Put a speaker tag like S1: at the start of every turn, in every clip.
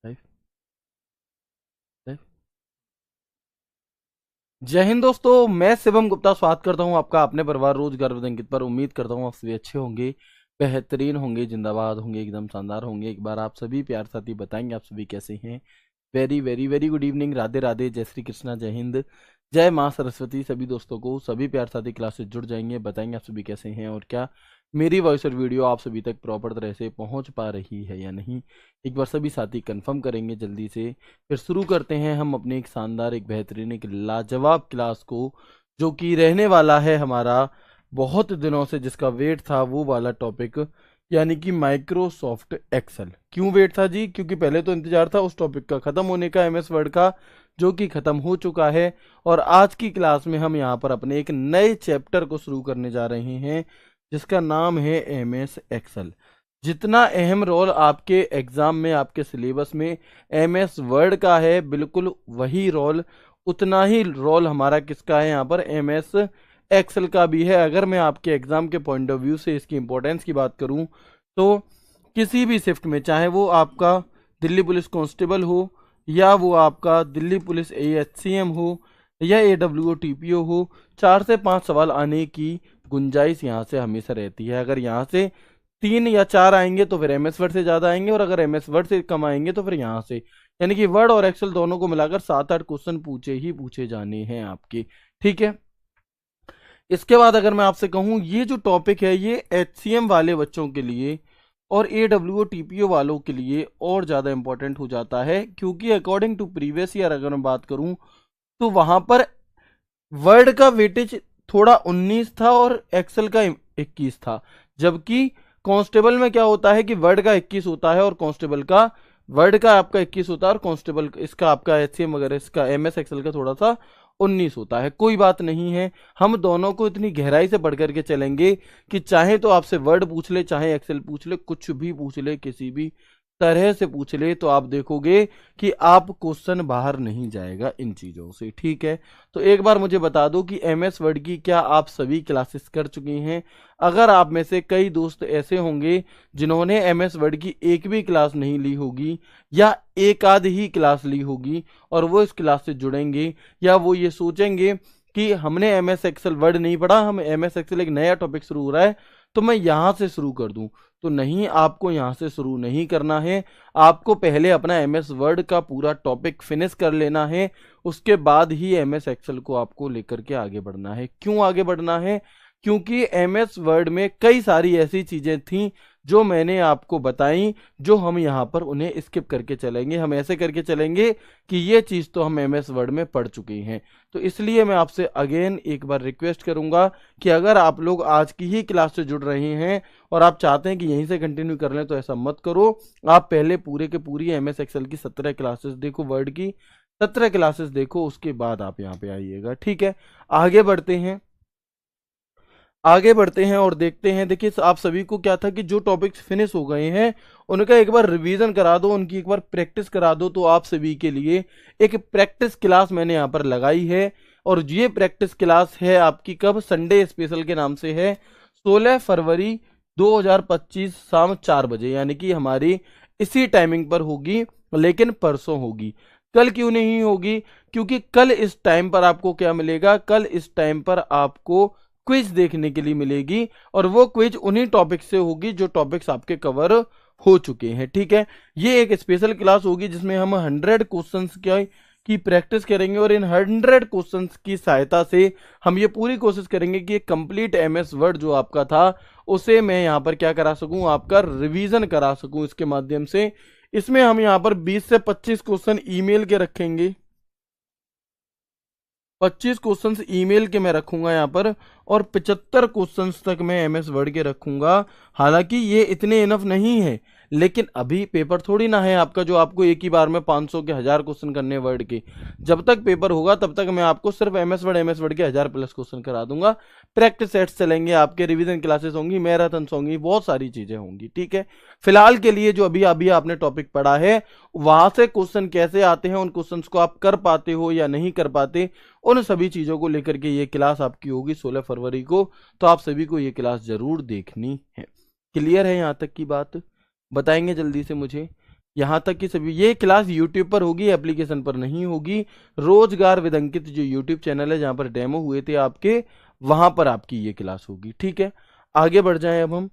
S1: Life life. जय हिंद दोस्तों, मैं शिवम गुप्ता स्वागत करता हूं आपका अपने परिवार रोज गर्व अंकित पर। उम्मीद करता हूं आप सभी अच्छे होंगे, बेहतरीन होंगे, जिंदाबाद होंगे, एकदम शानदार होंगे। एक बार आप सभी प्यार साथी बताएंगे आप सभी कैसे हैं। Very very very good evening, Radhe Radhe, जय श्री कृष्णा, जय हिंद, जय माँ सरस्वती। सभी दोस्तों को सभी प्यार साथी क्लास से जुड़ जाएंगे, बताएंगे आप सभी कैसे हैं और क्या मेरी वॉइस और वीडियो आप सभी तक प्रॉपर तरह से पहुंच पा रही है या नहीं। एक बार सभी साथी कंफर्म करेंगे जल्दी से। फिर शुरू करते हैं हम अपने एक शानदार, एक बेहतरीन, एक लाजवाब क्लास को, जो कि रहने वाला है हमारा बहुत दिनों से जिसका वेट था वो वाला टॉपिक, यानी कि माइक्रोसॉफ्ट एक्सेल। क्यों वेट था जी? क्योंकि पहले तो इंतजार था उस टॉपिक का खत्म होने का, एमएस वर्ड का, जो कि खत्म हो चुका है। और आज की क्लास में हम यहाँ पर अपने एक नए चैप्टर को शुरू करने जा रहे हैं जिसका नाम है एमएस एक्सेल। जितना अहम रोल आपके एग्जाम में, आपके सिलेबस में एमएस वर्ड का है, बिल्कुल वही रोल, उतना ही रोल हमारा किसका है यहाँ पर, एमएस एक्सेल का भी है। अगर मैं आपके एग्जाम के पॉइंट ऑफ व्यू से इसकी इंपॉर्टेंस की बात करूं तो किसी भी शिफ्ट में, चाहे वो आपका दिल्ली पुलिस कांस्टेबल हो, या वो आपका दिल्ली पुलिस एएचसीएम हो, या एडब्ल्यूओ टीपीओ हो, 4 से 5 सवाल आने की गुंजाइश यहाँ से हमेशा रहती है। अगर यहाँ से 3 या 4 आएंगे तो फिर एमएस वर्ड से ज्यादा आएंगे, और अगर एमएस वर्ड से कम आएंगे तो फिर यहाँ से, यानी कि वर्ड और एक्सेल दोनों को मिलाकर 7-8 क्वेश्चन पूछे ही पूछे जाने हैं आपके। ठीक है, इसके बाद अगर मैं आपसे कहूं, ये जो टॉपिक है ये एचसीएम वाले बच्चों के लिए और एडब्ल्यूओ टीपीओ वालों के लिए और ज़्यादा इंपॉर्टेंट हो जाता है, क्योंकि अकॉर्डिंग टू प्रीवियस ईयर अगर मैं बात करूं तो वहां पर वर्ड का वेटेज थोड़ा 19 था और एक्सेल का 21 था। जबकि कांस्टेबल में क्या होता है कि वर्ड का 21 होता है और कांस्टेबल का, वर्ड का आपका 21 होता है और कांस्टेबल इसका, आपका एचसीएम वगैरह इसका, एमएस एक्सेल का थोड़ा सा 19 होता है। कोई बात नहीं है, हम दोनों को इतनी गहराई से पढ़ करके चलेंगे कि चाहे तो आपसे वर्ड पूछ ले, चाहे एक्सेल पूछ ले, कुछ भी पूछ ले, किसी भी तरह से पूछ ले, तो आप देखोगे कि आप क्वेश्चन बाहर नहीं जाएगा इन चीजों से। ठीक है, तो एक बार मुझे बता दो कि एमएस वर्ड की क्या आप सभी क्लासेस कर चुके हैं? अगर आप में से कई दोस्त ऐसे होंगे जिन्होंने एमएस वर्ड की एक भी क्लास नहीं ली होगी, या एक आध ही क्लास ली होगी, और वो इस क्लास से जुड़ेंगे, या वो ये सोचेंगे कि हमने एमएस एक्सेल वर्ड नहीं पढ़ा, हम एमएस एक्सेल एक नया टॉपिक शुरू हो रहा है तो मैं यहां से शुरू कर दूं। तो नहीं, आपको यहां से शुरू नहीं करना है, आपको पहले अपना एमएस वर्ड का पूरा टॉपिक फिनिश कर लेना है, उसके बाद ही एमएस एक्सेल को आपको लेकर के आगे बढ़ना है। क्यों आगे बढ़ना है? क्योंकि एमएस वर्ड में कई सारी ऐसी चीजें थी जो मैंने आपको बताई, जो हम यहाँ पर उन्हें स्किप करके चलेंगे। हम ऐसे करके चलेंगे कि ये चीज तो हम एमएस वर्ड में पढ़ चुके हैं। तो इसलिए मैं आपसे अगेन एक बार रिक्वेस्ट करूंगा कि अगर आप लोग आज की ही क्लास से जुड़ रहे हैं और आप चाहते हैं कि यहीं से कंटिन्यू कर लें, तो ऐसा मत करो। आप पहले पूरे के पूरी एमएस एक्सेल की 17 क्लासेस देखो, वर्ड की 17 क्लासेस देखो, उसके बाद आप यहाँ पे आइएगा। ठीक है, आगे बढ़ते हैं, आगे बढ़ते हैं और देखते हैं। देखिए, आप सभी को क्या था कि जो टॉपिक्स फिनिश हो गए हैं उनका एक बार रिवीजन करा दो, उनकी एक बार प्रैक्टिस करा दो। तो आप सभी के लिए एक प्रैक्टिस क्लास मैंने यहाँ पर लगाई है, और ये प्रैक्टिस क्लास है आपकी कब, संडे स्पेशल के नाम से है, 16 फरवरी 2025 शाम 4 बजे, यानी कि हमारी इसी टाइमिंग पर होगी, लेकिन परसों होगी। कल क्यों नहीं होगी? क्योंकि कल इस टाइम पर आपको क्या मिलेगा, कल इस टाइम पर आपको क्विज देखने के लिए मिलेगी, और वो क्विज उन्हीं टॉपिक से होगी जो टॉपिक्स आपके कवर हो चुके हैं। ठीक है, ये एक स्पेशल क्लास होगी जिसमें हम 100 क्वेश्चंस की प्रैक्टिस करेंगे, और इन 100 क्वेश्चंस की सहायता से हम ये पूरी कोशिश करेंगे कि कंप्लीट एमएस वर्ड जो आपका था उसे मैं यहाँ पर क्या करा सकूं, आपका रिवीजन करा सकूं इसके माध्यम से। इसमें हम यहाँ पर 20 से 25 क्वेश्चन ईमेल के रखेंगे, 25 क्वेश्चंस ईमेल के मैं रखूंगा यहाँ पर, और 75 क्वेश्चंस तक मैं एमएस वर्ड के रखूंगा। हालांकि ये इतने इनफ नहीं है, लेकिन अभी पेपर थोड़ी ना है आपका जो आपको एक ही बार में 500 के 1000 क्वेश्चन करने वर्ड के। जब तक पेपर होगा तब तक मैं आपको सिर्फ एमएस वर्ड के 1000+ क्वेश्चन करा दूंगा। प्रैक्टिस सेट्स चलेंगे आपके, रिवीजन क्लासेस होंगी, मैराथन्स होंगी, बहुत सारी चीजें होंगी। ठीक है, फिलहाल के लिए जो अभी अभी आपने टॉपिक पढ़ा है वहां से क्वेश्चन कैसे आते हैं, उन क्वेश्चंस को आप कर पाते हो या नहीं कर पाते, उन सभी चीजों को लेकर के ये क्लास आपकी होगी 16 फरवरी को। तो आप सभी को ये क्लास जरूर देखनी है। क्लियर है यहाँ तक की बात? बताएंगे जल्दी से मुझे। यहाँ तक कि सभी ये क्लास यूट्यूब पर होगी, एप्लीकेशन पर नहीं होगी। रोजगार विद अंकित जो यूट्यूब चैनल है जहाँ पर डेमो हुए थे आपके, वहां पर आपकी ये क्लास होगी। ठीक है, आगे बढ़ जाएं अब हम।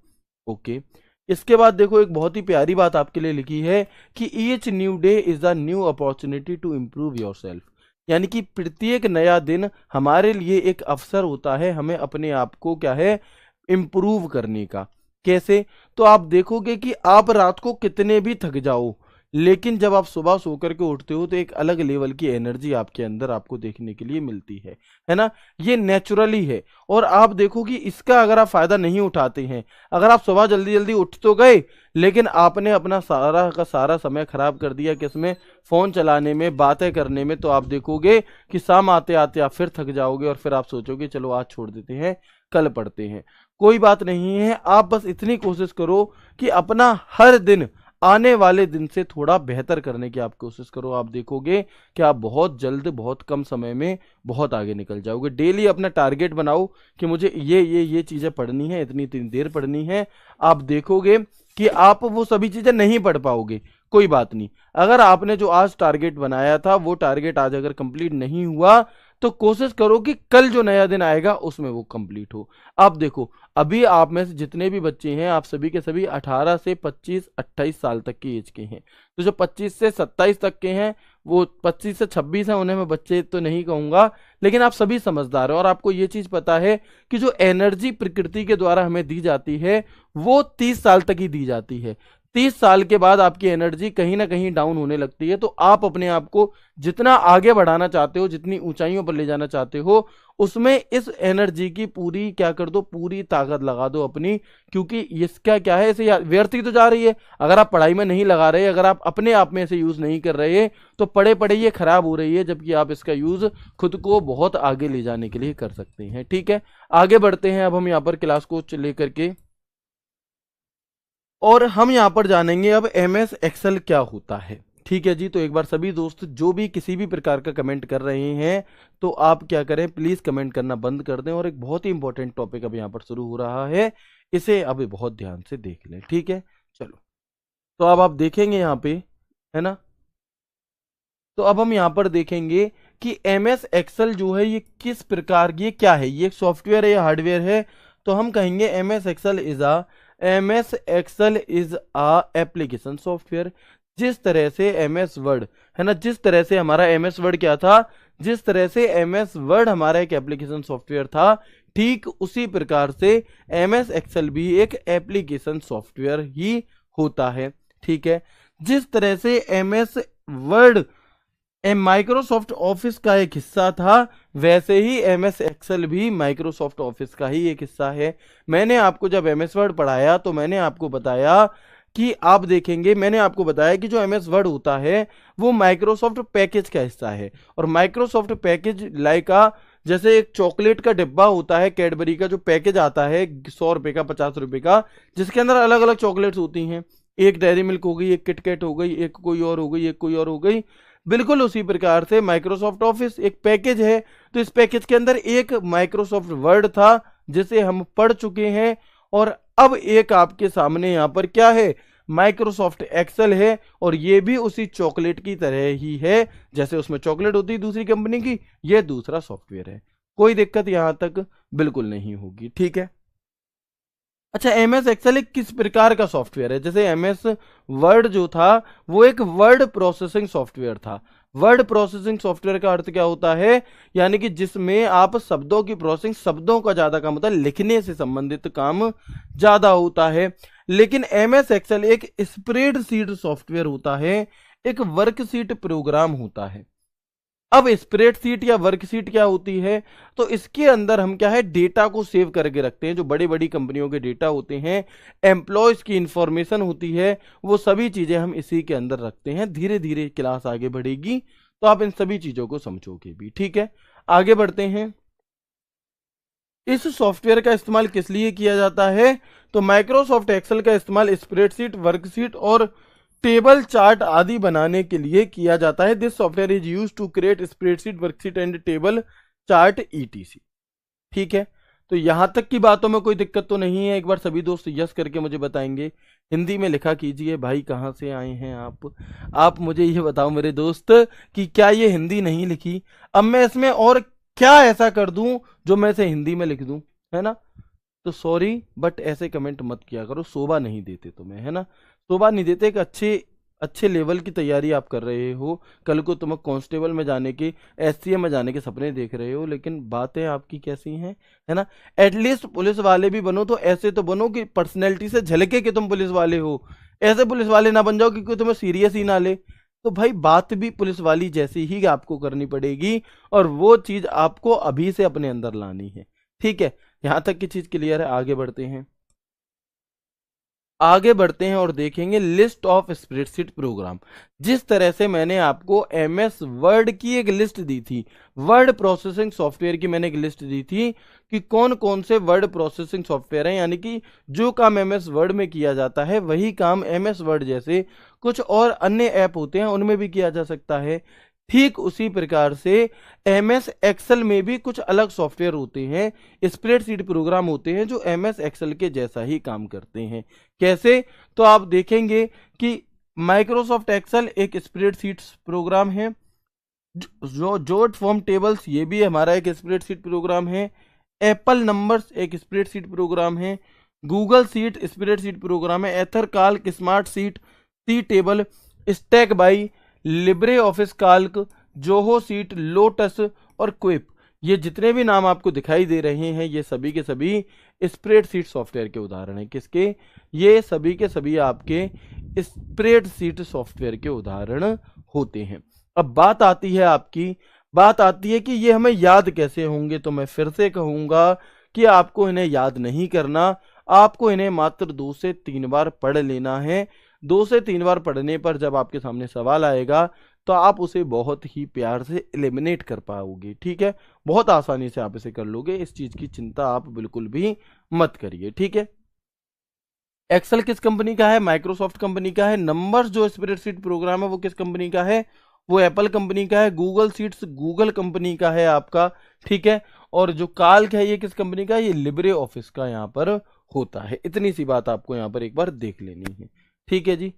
S1: ओके, इसके बाद देखो एक बहुत ही प्यारी बात आपके लिए लिखी है कि each new day is a new opportunity to improve yourself. यानी कि प्रत्येक नया दिन हमारे लिए एक अवसर होता है हमें अपने आप को क्या है इम्प्रूव करने का। कैसे? तो आप देखोगे कि आप रात को कितने भी थक जाओ, लेकिन जब आप सुबह सो करके उठते हो तो एक अलग लेवल की एनर्जी आपके अंदर आपको देखने के लिए मिलती है ना। ये नेचुरली है। और आप देखो कि इसका अगर आप फायदा नहीं उठाते हैं, अगर आप सुबह जल्दी जल्दी उठ तो गए लेकिन आपने अपना सारा का सारा समय खराब कर दिया किसमें, फोन चलाने में, बातें करने में, तो आप देखोगे कि शाम आते आते आप फिर थक जाओगे और फिर आप सोचोगे चलो आज छोड़ देते हैं, कल पढ़ते हैं। कोई बात नहीं है, आप बस इतनी कोशिश करो कि अपना हर दिन आने वाले दिन से थोड़ा बेहतर करने की आप कोशिश करो। आप देखोगे कि आप बहुत जल्द बहुत कम समय में बहुत आगे निकल जाओगे। डेली अपना टारगेट बनाओ कि मुझे ये चीज़ें पढ़नी है, इतनी इतनी देर पढ़नी है। आप देखोगे कि आप वो सभी चीज़ें नहीं पढ़ पाओगे, कोई बात नहीं। अगर आपने जो आज टारगेट बनाया था वो टारगेट आज अगर कंप्लीट नहीं हुआ तो कोशिश करो कि कल जो नया दिन आएगा उसमें वो कंप्लीट हो। आप देखो अभी आप में से जितने भी बच्चे हैं आप सभी के सभी 18 से 25-28 साल तक की एज के हैं। तो जो 25 से 27 तक के हैं, वो 25 से 26 हैं, उन्हें मैं बच्चे तो नहीं कहूँगा, लेकिन आप सभी समझदार हो और आपको ये चीज़ पता है कि जो एनर्जी प्रकृति के द्वारा हमें दी जाती है वो 30 साल तक ही दी जाती है। 30 साल के बाद आपकी एनर्जी कहीं ना कहीं डाउन होने लगती है। तो आप अपने आप को जितना आगे बढ़ाना चाहते हो, जितनी ऊंचाइयों पर ले जाना चाहते हो, उसमें इस एनर्जी की पूरी क्या कर दो, पूरी ताकत लगा दो अपनी। क्योंकि इसका क्या है, इसे व्यर्थ ही तो जा रही है। अगर आप पढ़ाई में नहीं लगा रहे, अगर आप अपने आप में इसे यूज नहीं कर रहे, तो पढ़े पढ़े ये खराब हो रही है, जबकि आप इसका यूज खुद को बहुत आगे ले जाने के लिए कर सकते हैं। ठीक है, आगे बढ़ते हैं अब हम यहाँ पर क्लास को लेकर के, और हम यहाँ पर जानेंगे अब MS एक्सेल क्या होता है। ठीक है जी, तो एक बार सभी दोस्त जो भी किसी भी प्रकार का कमेंट कर रहे हैं तो आप क्या करें, प्लीज कमेंट करना बंद कर दें। और एक बहुत ही इंपॉर्टेंट टॉपिक अब यहाँ पर शुरू हो रहा है, इसे अभी बहुत ध्यान से देख लें। ठीक है, चलो तो अब आप देखेंगे यहाँ पे, है ना। तो अब हम यहाँ पर देखेंगे कि MS एक्सेल जो है ये किस प्रकार की, ये क्या है, ये सॉफ्टवेयर है या हार्डवेयर है। तो हम कहेंगे MS Excel is a application software. जिस तरह से MS वर्ड है ना, जिस तरह से हमारा MS वर्ड क्या था, जिस तरह से MS वर्ड हमारा एक एप्लीकेशन सॉफ्टवेयर था, ठीक उसी प्रकार से MS एक्सेल भी एक एप्लीकेशन सॉफ्टवेयर ही होता है। ठीक है, जिस तरह से MS वर्ड माइक्रोसॉफ्ट ऑफिस का एक हिस्सा था, वैसे ही MS एक्सेल भी माइक्रोसॉफ्ट ऑफिस का ही एक हिस्सा है। मैंने आपको जब MS वर्ड पढ़ाया तो मैंने आपको बताया कि आप देखेंगे, मैंने आपको बताया कि जो MS वर्ड होता है वो माइक्रोसॉफ्ट पैकेज का हिस्सा है। और माइक्रोसॉफ्ट पैकेज लाइका जैसे एक चॉकलेट का डिब्बा होता है, कैडबरी का जो पैकेज आता है 100 रुपए का, 50 रुपए का, जिसके अंदर अलग अलग चॉकलेट्स होती हैं। एक डेयरी मिल्क हो गई, एक किटकैट हो गई, एक कोई और हो गई, एक कोई और हो गई। बिल्कुल उसी प्रकार से माइक्रोसॉफ्ट ऑफिस एक पैकेज है। तो इस पैकेज के अंदर एक माइक्रोसॉफ्ट वर्ड था जिसे हम पढ़ चुके हैं, और अब एक आपके सामने यहाँ पर क्या है, माइक्रोसॉफ्ट एक्सेल है। और ये भी उसी चॉकलेट की तरह ही है, जैसे उसमें चॉकलेट होती है दूसरी कंपनी की, ये दूसरा सॉफ्टवेयर है। कोई दिक्कत यहां तक बिल्कुल नहीं होगी। ठीक है, अच्छा MS एक्सेल एक किस प्रकार का सॉफ्टवेयर है, जैसे MS वर्ड जो था वो एक वर्ड प्रोसेसिंग सॉफ्टवेयर था। वर्ड प्रोसेसिंग सॉफ्टवेयर का अर्थ क्या होता है, यानी कि जिसमें आप शब्दों की प्रोसेसिंग, शब्दों का ज्यादा काम होता है, लिखने से संबंधित काम ज्यादा होता है। लेकिन MS एक्सेल एक स्प्रेडशीट सॉफ्टवेयर होता है, एक वर्कशीट प्रोग्राम होता है। अब स्प्रेडशीट या वर्कशीट क्या होती है, तो इसके अंदर हम क्या है, डेटा को सेव करके रखते हैं। जो बड़ी बड़ी कंपनियों के डेटा होते हैं, एम्प्लॉयज की इंफॉर्मेशन होती है, वो सभी चीजें हम इसी के अंदर रखते हैं। धीरे धीरे क्लास आगे बढ़ेगी तो आप इन सभी चीजों को समझोगे भी। ठीक है, आगे बढ़ते हैं। इस सॉफ्टवेयर का इस्तेमाल किस लिए किया जाता है, तो माइक्रोसॉफ्ट एक्सेल का इस्तेमाल स्प्रेडशीट, वर्कशीट और टेबल चार्ट आदि बनाने के लिए किया जाता है। This software is use to create spreadsheet, worksheet and table chart ETC। ठीक है, तो यहाँ तक की बातों में कोई दिक्कत तो नहीं है? एक बार सभी दोस्त यस करके मुझे बताएंगे। हिंदी में लिखा कीजिए भाई, कहाँ से आए हैं आप मुझे ये बताओ मेरे दोस्त कि क्या ये हिंदी नहीं लिखी? अब मैं इसमें और क्या ऐसा कर दूं जो मैं इसे हिंदी में लिख दूं, है ना? तो सॉरी बट ऐसे कमेंट मत किया करो, शोभा नहीं देते तुम्हें, है ना? शोभा नहीं देते। एक अच्छे अच्छे लेवल की तैयारी आप कर रहे हो, कल को तुम कांस्टेबल में जाने के, एसटीएफ में जाने के सपने देख रहे हो, लेकिन बातें आपकी कैसी हैं, है ना? एटलीस्ट पुलिस वाले भी बनो तो ऐसे तो बनो कि पर्सनैलिटी से झलके कि तुम पुलिस वाले हो। ऐसे पुलिस वाले ना बन जाओ कि कोई तुम्हें सीरियस ही ना ले। तो भाई बात भी पुलिस वाली जैसी ही आपको करनी पड़ेगी, और वो चीज आपको अभी से अपने अंदर लानी है, ठीक है? यहां तक की चीज क्लियर है। आगे बढ़ते हैं और देखेंगे लिस्ट ऑफ स्प्रेडशीट प्रोग्राम। जिस तरह से मैंने आपको एमएस वर्ड की एक लिस्ट दी थी, वर्ड प्रोसेसिंग सॉफ्टवेयर की मैंने एक लिस्ट दी थी कि कौन कौन से वर्ड प्रोसेसिंग सॉफ्टवेयर हैं, यानी कि जो काम एमएस वर्ड में किया जाता है वही काम एमएस वर्ड जैसे कुछ और अन्य ऐप होते हैं उनमें भी किया जा सकता है। ठीक उसी प्रकार से एमएस एक्सेल में भी कुछ अलग सॉफ्टवेयर होते हैं, स्प्रेडशीट प्रोग्राम होते हैं जो एमएस एक्सेल के जैसा ही काम करते हैं। कैसे? तो आप देखेंगे कि माइक्रोसॉफ्ट एक्सेल एक स्प्रेडशीट प्रोग्राम है, जो जॉट फॉर्म टेबल्स ये भी हमारा एक स्प्रेडशीट प्रोग्राम है, एप्पल नंबर्स एक स्प्रेडशीट प्रोग्राम है, गूगल सीट स्प्रेडशीट प्रोग्राम है, EtherCalc, Smartsheet, SeaTable, Stackby, LibreOffice Calc, Zoho sheet, Lotus और क्विप, ये जितने भी नाम आपको दिखाई दे रहे हैं ये सभी के सभी स्प्रेडशीट सॉफ्टवेयर के उदाहरण हैं। किसके? ये सभी के सभी आपके स्प्रेडशीट सॉफ्टवेयर के उदाहरण होते हैं। अब बात आती है कि ये हमें याद कैसे होंगे। तो मैं फिर से कहूंगा कि आपको इन्हें याद नहीं करना, आपको इन्हें मात्र 2 से 3 बार पढ़ लेना है। 2 से 3 बार पढ़ने पर जब आपके सामने सवाल आएगा तो आप उसे बहुत ही प्यार से एलिमिनेट कर पाओगे, ठीक है? बहुत आसानी से आप इसे कर लोगे, इस चीज की चिंता आप बिल्कुल भी मत करिए, ठीक है? एक्सेल किस कंपनी का है? माइक्रोसॉफ्ट कंपनी का है। नंबर्स जो स्प्रेडशीट प्रोग्राम है वो किस कंपनी का है? वो एप्पल कंपनी का है। गूगल सीट्स गूगल कंपनी का है आपका, ठीक है? और जो काल्क है ये किस कंपनी का है? ये लिब्रे ऑफिस का यहाँ पर होता है। इतनी सी बात आपको यहाँ पर एक बार देख लेनी है, ठीक है जी?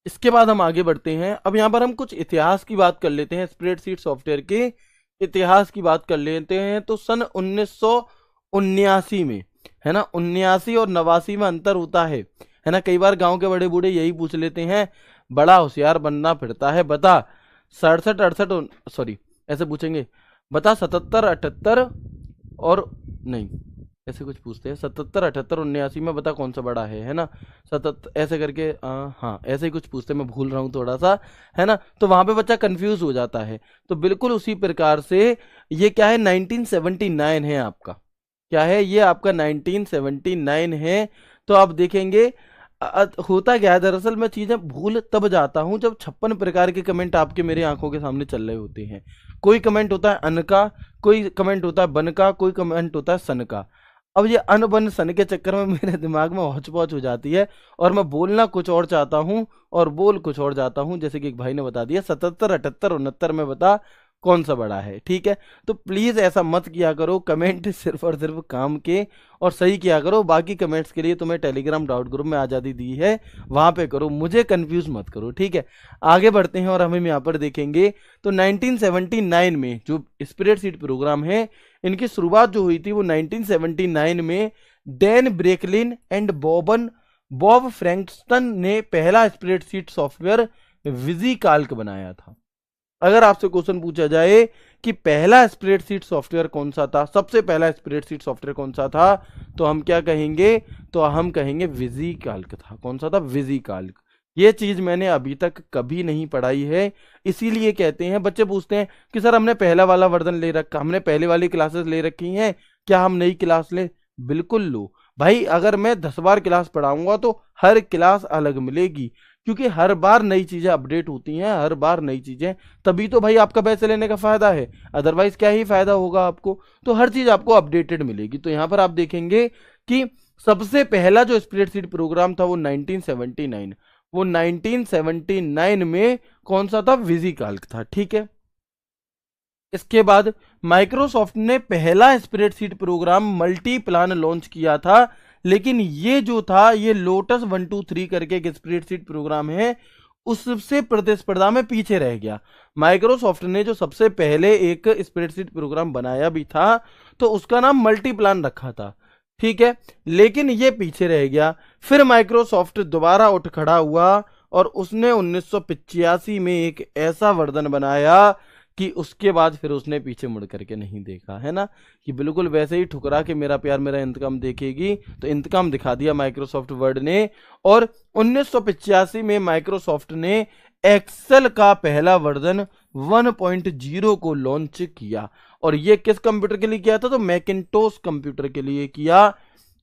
S1: इसके बाद हम आगे बढ़ते हैं। अब यहाँ पर हम कुछ इतिहास की बात कर लेते हैं, स्प्रेडशीट सॉफ्टवेयर के इतिहास की बात कर लेते हैं। तो सन 1979 में, है ना, 79 और 89 में अंतर होता है ना? कई बार गांव के बड़े बूढ़े यही पूछ लेते हैं, बड़ा होशियार बनना फिरता है, बता 67 68, सॉरी ऐसे पूछेंगे, बता 77 78 और नहीं, ऐसे कुछ पूछते हैं 77 78 79 में बता कौन सा बड़ा है ना? 77 ऐसे करके हाँ ऐसे ही कुछ पूछते हैं, मैं भूल रहा हूँ थोड़ा सा, है ना? तो वहां पे बच्चा कंफ्यूज हो जाता है। तो बिल्कुल उसी प्रकार से ये क्या है, 1979 है आपका। क्या है ये? आपका 1979 है। तो आप देखेंगे होता क्या है, दरअसल मैं चीजें भूल तब जाता हूं जब 56 प्रकार के कमेंट आपके मेरे आंखों के सामने चल रहे होते हैं। कोई कमेंट होता है अन का, कोई कमेंट होता है बन का, कोई कमेंट होता है सन का। अब ये अन बन सन के चक्कर में मेरे दिमाग में हौच पौच हो जाती है और मैं बोलना कुछ और चाहता हूँ और बोल कुछ और जाता हूँ। जैसे कि एक भाई ने बता दिया 77 78 69 में बता कौन सा बड़ा है, ठीक है? तो प्लीज ऐसा मत किया करो, कमेंट सिर्फ और सिर्फ काम के और सही किया करो। बाकी कमेंट्स के लिए तुम्हें टेलीग्राम डाउट ग्रुप में आज़ादी दी है, वहां पे करो, मुझे कंफ्यूज मत करो, ठीक है? आगे बढ़ते हैं और हम यहाँ पर देखेंगे तो 1979 में जो स्प्रेडशीट प्रोग्राम है इनकी शुरुआत जो हुई थी वो 1979 में डैन ब्रेकलिन एंड बॉब फ्रैंकस्टन ने पहला स्प्रेडशीट सॉफ्टवेयर विजी काल्क बनाया था। अगर आपसे क्वेश्चन पूछा जाए कि पहला स्प्रेडशीट सॉफ्टवेयर कौन सा था, सबसे पहला स्प्रेडशीट सॉफ्टवेयर कौन सा था, तो हम क्या कहेंगे? तो हम कहेंगे विजी काल्क था। कौन सा था? विजी काल्क। ये चीज मैंने अभी तक कभी नहीं पढ़ाई है, इसीलिए कहते हैं बच्चे पूछते हैं कि सर हमने पहला वाला वर्जन ले रखा, हमने पहले वाली क्लासेस ले रखी हैं, क्या हम नई क्लास ले? बिल्कुल लो भाई। अगर मैं 10 बार क्लास पढ़ाऊंगा तो हर क्लास अलग मिलेगी, क्योंकि हर बार नई चीजें अपडेट होती हैं, हर बार नई चीजें, तभी तो भाई आपका पैसे लेने का फायदा है, अदरवाइज क्या ही फायदा होगा आपको? तो हर चीज आपको अपडेटेड मिलेगी। तो यहां पर आप देखेंगे कि सबसे पहला जो स्प्रेडशीट प्रोग्राम था वो 1979, वो 1979 में कौन सा था, विजिकाल्क था। ठीक है, इसके बाद माइक्रोसॉफ्ट ने पहला स्प्रेडशीट प्रोग्राम मल्टीप्लान लॉन्च किया था, लेकिन ये जो था ये लोटस 123 करके एक स्प्रेडशीट प्रोग्राम है, उससे प्रतिस्पर्धा में पीछे रह गया। माइक्रोसॉफ्ट ने जो सबसे पहले एक स्प्रेडशीट प्रोग्राम बनाया भी था तो उसका नाम मल्टीप्लान रखा था। ठीक है, लेकिन ये पीछे रह गया। फिर माइक्रोसॉफ्ट दोबारा उठ खड़ा हुआ और उसने 1985 में एक ऐसा वर्जन बनाया कि उसके बाद फिर उसने पीछे मुड़ करके नहीं देखा, है ना, कि बिल्कुल वैसे ही ठुकरा के मेरा प्यार मेरा इंतकाम देखेगी, तो इंतकाम दिखा दिया माइक्रोसॉफ्ट वर्ड ने। और 1985 में माइक्रोसॉफ्ट ने एक्सेल का पहला वर्जन 1.0 को लॉन्च किया, और ये किस कंप्यूटर के लिए किया था, तो मैकिन्टोश कंप्यूटर के लिए किया।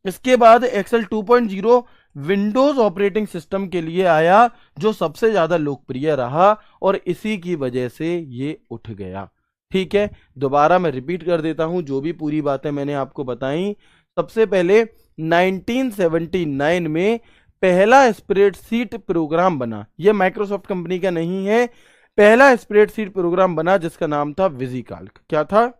S1: इसके बाद एक्सेल 2.0 विंडोज ऑपरेटिंग सिस्टम के लिए आया, जो सबसे ज्यादा लोकप्रिय रहा और इसी की वजह से ये उठ गया। ठीक है, दोबारा मैं रिपीट कर देता हूं जो भी पूरी बातें मैंने आपको बताई। सबसे पहले 1979 में पहला स्प्रेडशीट प्रोग्राम बना, यह माइक्रोसॉफ्ट कंपनी का नहीं है, पहला स्प्रेडशीट प्रोग्राम बना जिसका नाम था विजिकाल्क। क्या था,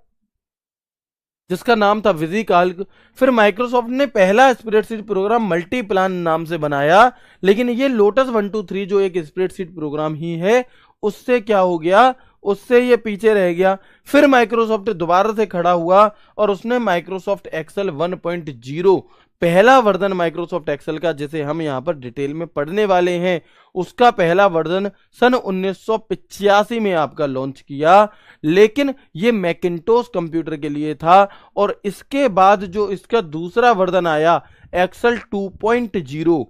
S1: जिसका नाम था विजिकाल्क। फिर माइक्रोसॉफ्ट ने पहला स्प्रेडशीट प्रोग्राम मल्टीप्लान नाम से बनाया, लेकिन ये लोटस 123 जो एक स्प्रेडशीट प्रोग्राम ही है, उससे क्या हो गया, उससे ये पीछे रह गया। फिर माइक्रोसॉफ्ट दोबारा से खड़ा हुआ और उसने माइक्रोसॉफ्ट एक्सेल 1.0 पहला वर्जन माइक्रोसॉफ्ट एक्सेल का, जिसे हम यहां पर डिटेल में पढ़ने वाले हैं, उसका पहला वर्जन सन 1985 में आपका लॉन्च किया, लेकिन ये मैकिन्टोश कंप्यूटर के लिए था। और इसके बाद जो इसका दूसरा वर्जन आया एक्सेल 2.0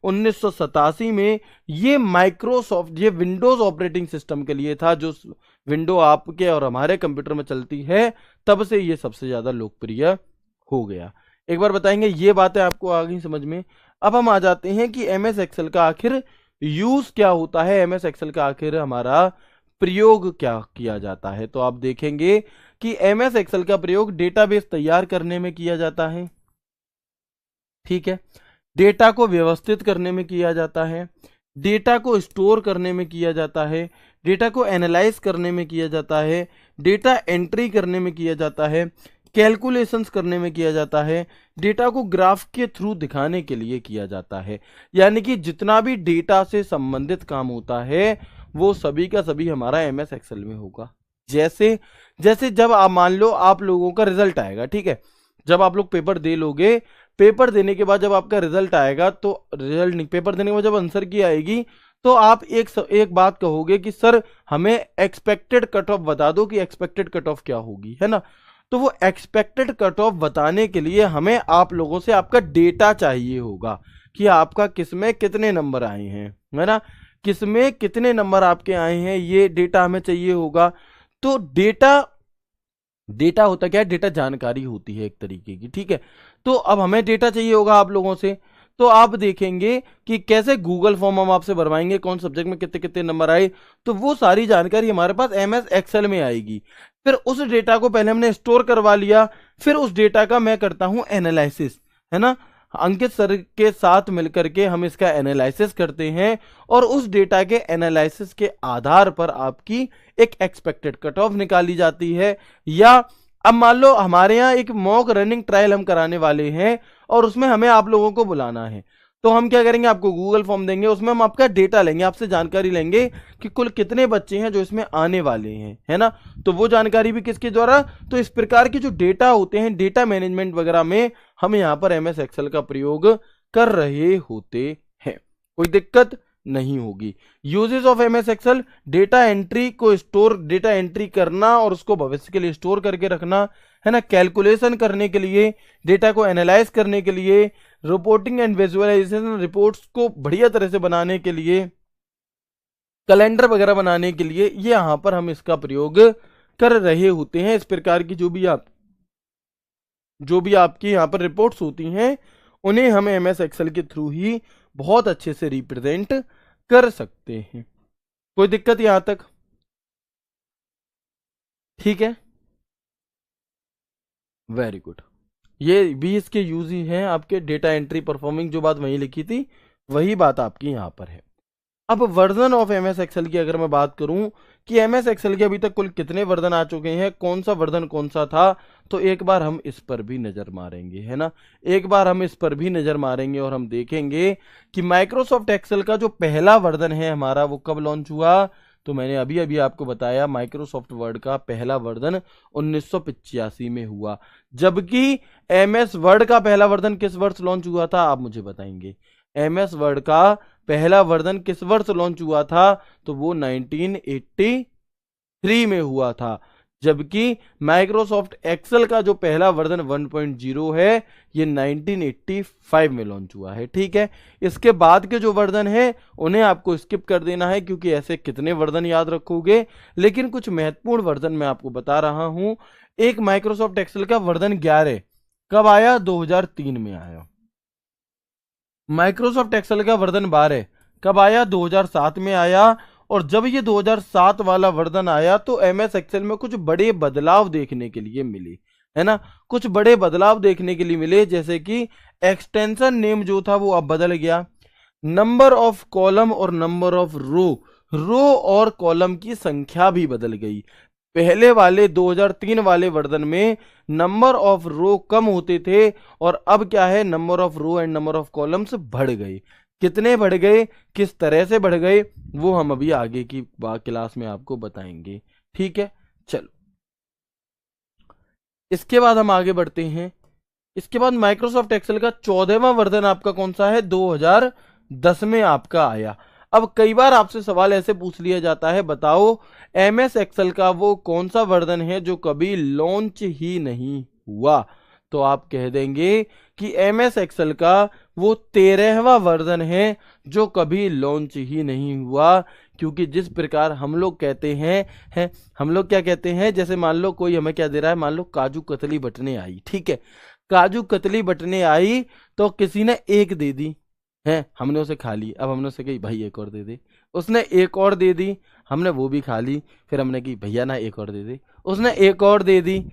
S1: 1987 में, ये माइक्रोसॉफ्ट ये विंडोज ऑपरेटिंग सिस्टम के लिए था, जो विंडो आपके और हमारे कंप्यूटर में चलती है, तब से ये सबसे ज्यादा लोकप्रिय हो गया। एक बार बताएंगे, ये बातें आपको आ गई समझ में। अब हम आ जाते हैं कि एमएस एक्सेल का आखिर यूज क्या होता है, एमएस एक्सेल का आखिर हमारा प्रयोग क्या किया जाता है। तो आप देखेंगे कि एमएस एक्सेल का प्रयोग डेटाबेस तैयार करने में किया जाता है। ठीक है, डेटा को व्यवस्थित करने में किया जाता है, डेटा को स्टोर करने में किया जाता है, डेटा को एनालाइज करने में किया जाता है, डेटा एंट्री करने में किया जाता है, कैलकुलेशंस करने में किया जाता है, डेटा को ग्राफ के थ्रू दिखाने के लिए किया जाता है। यानी कि जितना भी डेटा से संबंधित काम होता है वो सभी का सभी हमारा एमएस एक्सेल में होगा। जैसे जैसे जब आप मान लो आप लोगों का रिजल्ट आएगा, ठीक है, जब आप लोग पेपर दे लोगे, पेपर देने के बाद जब आपका रिजल्ट आएगा, तो रिजल्ट नहीं, पेपर देने के बाद जब आंसर की आएगी, तो आप एक बात कहोगे कि सर हमें एक्सपेक्टेड कट ऑफ बता दो कि एक्सपेक्टेड कट ऑफ क्या होगी, है ना। तो वो एक्सपेक्टेड कट ऑफ बताने के लिए हमें आप लोगों से आपका डेटा चाहिए होगा कि आपका किसमें कितने नंबर आए हैं, है ना, किसमें कितने नंबर आपके आए हैं, ये डेटा हमें चाहिए होगा। तो डेटा होता क्या है, डेटा जानकारी होती है एक तरीके की। ठीक है, तो अब हमें डेटा चाहिए होगा आप लोगों से, तो आप देखेंगे कि कैसे गूगल फॉर्म हम आपसे भरवाएंगे, कौन सब्जेक्ट में कितने कितने नंबर आए, तो वो सारी जानकारी हमारे पास एमएस एक्सेल में आएगी। फिर उस डेटा को पहले हमने स्टोर करवा लिया, फिर उस डेटा का मैं करता हूं एनालिसिस, है ना, अंकित सर के साथ मिलकर के हम इसका एनालिसिस करते हैं, और उस डेटा के एनालिसिस के आधार पर आपकी एक एक्सपेक्टेड कट ऑफ निकाली जाती है। या अब मान लो हमारे यहाँ एक मॉक रनिंग ट्रायल हम कराने वाले हैं और उसमें हमें आप लोगों को बुलाना है, तो हम क्या करेंगे, आपको गूगल फॉर्म देंगे, उसमें हम आपका डेटा लेंगे, आपसे जानकारी लेंगे कि कुल कितने बच्चे हैं जो इसमें आने वाले हैं, है ना। तो वो जानकारी भी किसके द्वारा, तो इस प्रकार के जो डेटा होते हैं डेटा मैनेजमेंट वगैरह में हम यहाँ पर एमएस एक्सेल का प्रयोग कर रहे होते हैं, कोई दिक्कत नहीं होगी। Uses of MS Excel, data entry को स्टोर, डेटा एंट्री करना और उसको भविष्य के लिए स्टोर करके रखना, है ना, कैलकुलेशन करने के लिए, डेटा को एनालाइज करने के लिए, रिपोर्टिंग एंड विजुअलाइजेशन, रिपोर्ट्स को बढ़िया तरह से बनाने के लिए, कैलेंडर वगैरह बनाने के लिए, ये यहां पर हम इसका प्रयोग कर रहे होते हैं। इस प्रकार की जो भी आपकी यहां पर रिपोर्ट्स होती हैं, उन्हें हम एमएस एक्सेल के थ्रू ही बहुत अच्छे से रिप्रेजेंट कर सकते हैं। कोई दिक्कत यहां तक, ठीक है, वेरी गुड। ये भी इसके यूज ही हैं, आपके डेटा एंट्री परफॉर्मिंग जो बात वहीं लिखी थी वही बात आपकी यहाँ पर है। अब version of M S Excel की अगर मैं बात करूं कि एम एस एक्सेल के अभी तक कुल कितने वर्जन आ चुके हैं, कौन सा वर्जन कौन सा था, तो एक बार हम इस पर भी नजर मारेंगे, है ना। एक बार हम इस पर भी नजर मारेंगे और हम देखेंगे कि माइक्रोसॉफ्ट एक्सेल का जो पहला वर्जन है हमारा वो कब लॉन्च हुआ। तो मैंने अभी अभी आपको बताया माइक्रोसॉफ्ट वर्ड का पहला वर्जन 1985 में हुआ, जबकि एम एस वर्ड का पहला वर्जन किस वर्ष लॉन्च हुआ था, आप मुझे बताएंगे। एम एस वर्ड का पहला वर्जन किस वर्ष लॉन्च हुआ था, तो वो 1983 में हुआ था, जबकि माइक्रोसॉफ्ट एक्सेल का जो पहला वर्जन 1.0 है ये 1985 में लॉन्च हुआ है। ठीक है, इसके बाद के जो वर्जन है उन्हें आपको स्किप कर देना है, क्योंकि ऐसे कितने वर्जन याद रखोगे। लेकिन कुछ महत्वपूर्ण वर्जन मैं आपको बता रहा हूं। एक माइक्रोसॉफ्ट एक्सेल का वर्जन 11 कब आया, 2003 में आया। माइक्रोसॉफ्ट एक्सेल का वर्जन 12 कब आया, 2007 में आया। और जब ये 2007 वाला वर्जन आया तो एमएस एक्सेल में कुछ बड़े बदलाव देखने के लिए मिले, है ना। कुछ बड़े बदलाव देखने के लिए मिले, जैसे कि एक्सटेंशन नेम जो था वो अब बदल गया, नंबर ऑफ कॉलम और नंबर ऑफ रो और कॉलम की संख्या भी बदल गई। पहले वाले 2003 वाले वर्जन में नंबर ऑफ रो कम होते थे और अब क्या है, number of row and number of columns बढ़ गए। कितने बढ़ गए, किस तरह से बढ़ गए, वो हम अभी आगे की क्लास में आपको बताएंगे। ठीक है, चलो इसके बाद हम आगे बढ़ते हैं। इसके बाद माइक्रोसॉफ्ट एक्सेल का 14वां वर्जन आपका कौन सा है, 2010 में आपका आया। अब कई बार आपसे सवाल ऐसे पूछ लिया जाता है, बताओ एमएस एक्सेल का वो कौन सा वर्जन है जो कभी लॉन्च ही नहीं हुआ। तो आप कह देंगे कि एमएस एक्सेल का वो 13वां वर्जन है जो कभी लॉन्च ही नहीं हुआ। क्योंकि जिस प्रकार हम लोग कहते हैं हम लोग क्या कहते हैं, जैसे मान लो कोई हमें क्या दे रहा है, मान लो काजू कतली बटने आई, ठीक है, काजू कतली बटने आई तो किसी ने एक दे दी है, हमने उसे खा ली। अब हमने उसे कही भाई एक और दे दे, उसने एक और दे दी, हमने वो भी खा ली। फिर हमने कही भैया ना एक और दे दे, उसने एक और दे दी।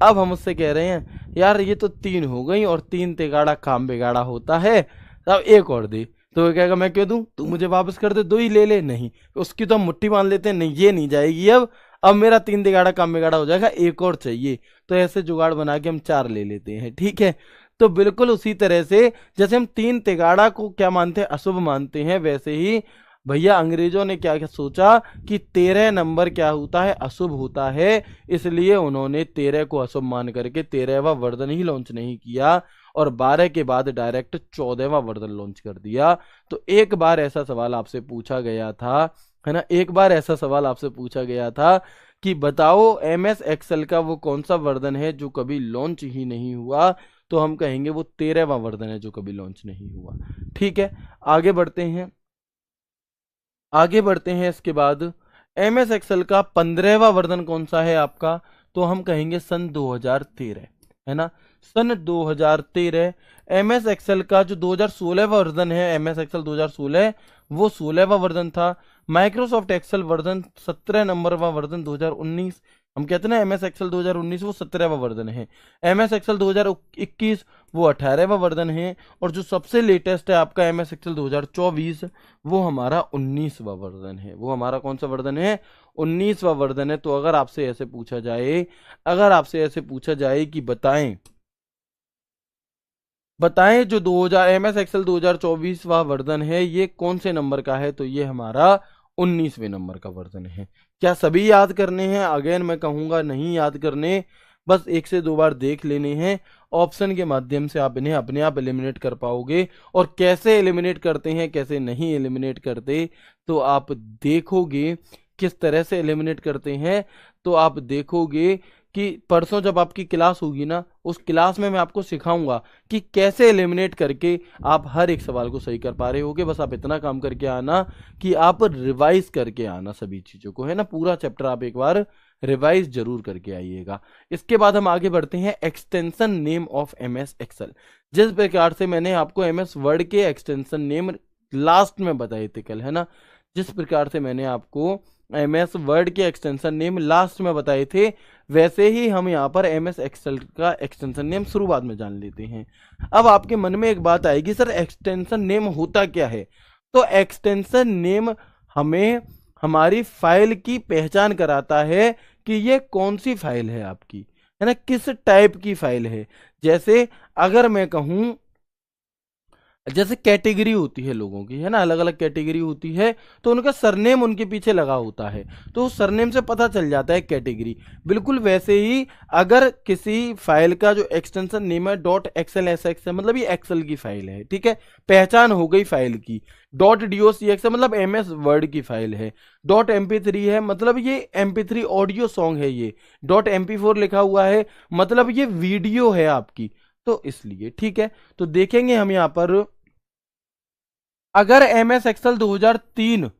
S1: अब हम उससे कह रहे हैं यार ये तो 3 हो गई और 3 तिगाड़ा काम बिगाड़ा होता है, अब एक और दे। तो वो कहेगा मैं क्यों दूं, तू मुझे वापस कर दे, 2 ही ले ले। नहीं, उसकी तो हम मुट्ठी बांध लेते हैं, नहीं ये नहीं जाएगी, अब मेरा 3 तिगाड़ा काम बिगाड़ा हो जाएगा, एक और चाहिए। तो ऐसे जुगाड़ बना के हम 4 ले लेते हैं। ठीक है, तो बिल्कुल उसी तरह से जैसे हम 3 तिगाड़ा को क्या मानते हैं, अशुभ मानते हैं, वैसे ही भैया अंग्रेजों ने क्या सोचा कि 13 नंबर क्या होता है, अशुभ होता है, इसलिए उन्होंने 13 को अशुभ मान करके 13वां वर्जन ही लॉन्च नहीं किया और 12 के बाद डायरेक्ट 14वां वर्जन लॉन्च कर दिया। तो एक बार ऐसा सवाल आपसे पूछा गया था, है ना, एक बार ऐसा सवाल आपसे पूछा गया था कि बताओ एमएस एक्सेल का वो कौन सा वर्जन है जो कभी लॉन्च ही नहीं हुआ, तो हम कहेंगे वो 13वां वर्जन है जो कभी लॉन्च नहीं हुआ। ठीक है, आगे बढ़ते हैं। आगे बढ़ते हैं इसके बाद एमएस एक्सेल का 15वां वर्जन कौन सा है आपका, तो हम कहेंगे सन 2013, है ना, सन 2013। एमएस एक्सेल का जो 2016 वर्जन है, एमएस एक्सेल 2016, वो 16वां वर्जन था। माइक्रोसॉफ्ट एक्सेल वर्जन 17 नंबरवा वर्जन 2019, हम कहते हैं ना एमएस एक्सेल 2019 वो 17वां वर्जन है। एमएस एक्सेल 2021 वो 18वां वर्जन है। और जो सबसे लेटेस्ट है आपका एमएस एक्सेल 2024, वो हमारा 19वां वर्जन है। वो हमारा कौन सा वर्जन है, 19वां वर्जन है। तो अगर आपसे ऐसे पूछा जाए, अगर आपसे ऐसे पूछा जाए कि बताएं जो 2000 एमएस एक्सेल 2024वां वर्जन है ये कौन से नंबर का है, तो ये हमारा 19वें नंबर का वर्जन है। क्या सभी याद करने हैं, अगेन मैं कहूंगा नहीं याद करने, बस 1 से 2 बार देख लेने हैं। ऑप्शन के माध्यम से आप इन्हें अपने आप एलिमिनेट कर पाओगे। और कैसे एलिमिनेट करते हैं, कैसे नहीं एलिमिनेट करते, तो आप देखोगे किस तरह से एलिमिनेट करते हैं। तो आप देखोगे कि परसों जब आपकी क्लास होगी ना, उस क्लास में मैं आपको सिखाऊंगा कि कैसे एलिमिनेट करके आप हर एक सवाल को सही कर पा रहे होगे। बस आप इतना काम करके आना कि आप रिवाइज करके आना सभी चीजों को, है ना, पूरा चैप्टर आप एक बार रिवाइज जरूर करके आइएगा। इसके बाद हम आगे बढ़ते हैं extension name of MS Excel. जिस प्रकार से मैंने आपको एमएस वर्ड के एक्सटेंशन नेम लास्ट में बताए थे कल, है ना, जिस प्रकार से मैंने आपको MS वर्ड के एक्सटेंशन नेम लास्ट में बताए थे, वैसे ही हम यहाँ पर MS एक्सेल का एक्सटेंशन नेम शुरुआत में जान लेते हैं। अब आपके मन में एक बात आएगी, सर एक्सटेंशन नेम होता क्या है? तो एक्सटेंशन नेम हमें हमारी फाइल की पहचान कराता है कि ये कौन सी फाइल है आपकी, है ना, किस टाइप की फाइल है। जैसे अगर मैं कहूं, जैसे कैटेगरी होती है लोगों की, है ना, अलग अलग कैटेगरी होती है, तो उनका सरनेम उनके पीछे लगा होता है, तो उस सरनेम से पता चल जाता है कैटेगरी। बिल्कुल वैसे ही अगर किसी फाइल का जो एक्सटेंशन नेम है .xlsx है, मतलब ये एक्सेल की फाइल है, ठीक है, पहचान हो गई फाइल की। .docx है, मतलब MS वर्ड की फाइल है। .mp3 है, मतलब ये mp3 ऑडियो सॉन्ग है। ये .mp4 लिखा हुआ है, मतलब ये वीडियो है आपकी, तो इसलिए ठीक है। तो देखेंगे हम यहाँ पर, अगर MS एक्सेल 2003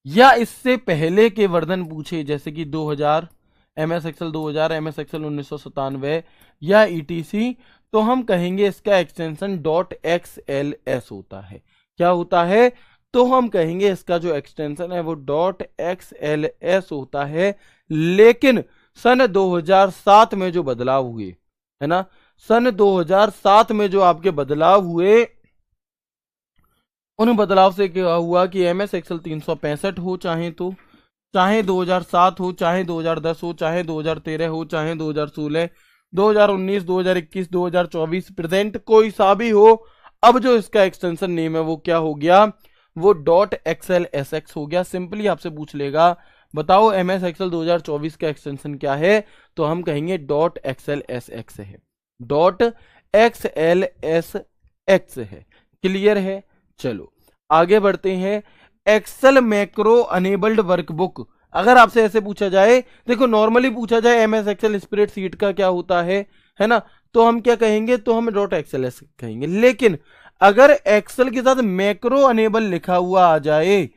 S1: या इससे पहले के वर्जन पूछे, जैसे कि 2000, MS एक्सेल 2000, MS एक्सेल 1997 या ETC, तो हम कहेंगे इसका एक्सटेंशन .xls होता है। क्या होता है? तो हम कहेंगे इसका जो एक्सटेंशन है वो .xls होता है। लेकिन सन 2007 में जो बदलाव हुए, है ना, सन 2007 में जो आपके बदलाव हुए, उन बदलाव से क्या हुआ कि MS एक्सेल 365 हो, चाहे 2007 हो, चाहे 2010 हो, चाहे 2013 हो, चाहे 2016, 2019, 2021, 2024, प्रेजेंट कोई सा भी हो, अब जो इसका एक्सटेंशन नेम है वो क्या हो गया? वो .xlsx हो गया। सिंपली आपसे पूछ लेगा, बताओ MS एक्सेल 2024 का एक्सटेंशन क्या है, तो हम कहेंगे .xlsx है, .xlsx है। क्लियर है? चलो आगे बढ़ते हैं। एक्सेल मैक्रो अनेबल्ड वर्कबुक, अगर आपसे ऐसे पूछा जाए, देखो नॉर्मली पूछा जाए MS एक्सेल स्प्रेडशीट का क्या होता है ना, तो हम क्या कहेंगे? तो हम .xls कहेंगे। लेकिन अगर एक्सेल के साथ मैक्रो अनेबल लिखा हुआ आ जाए,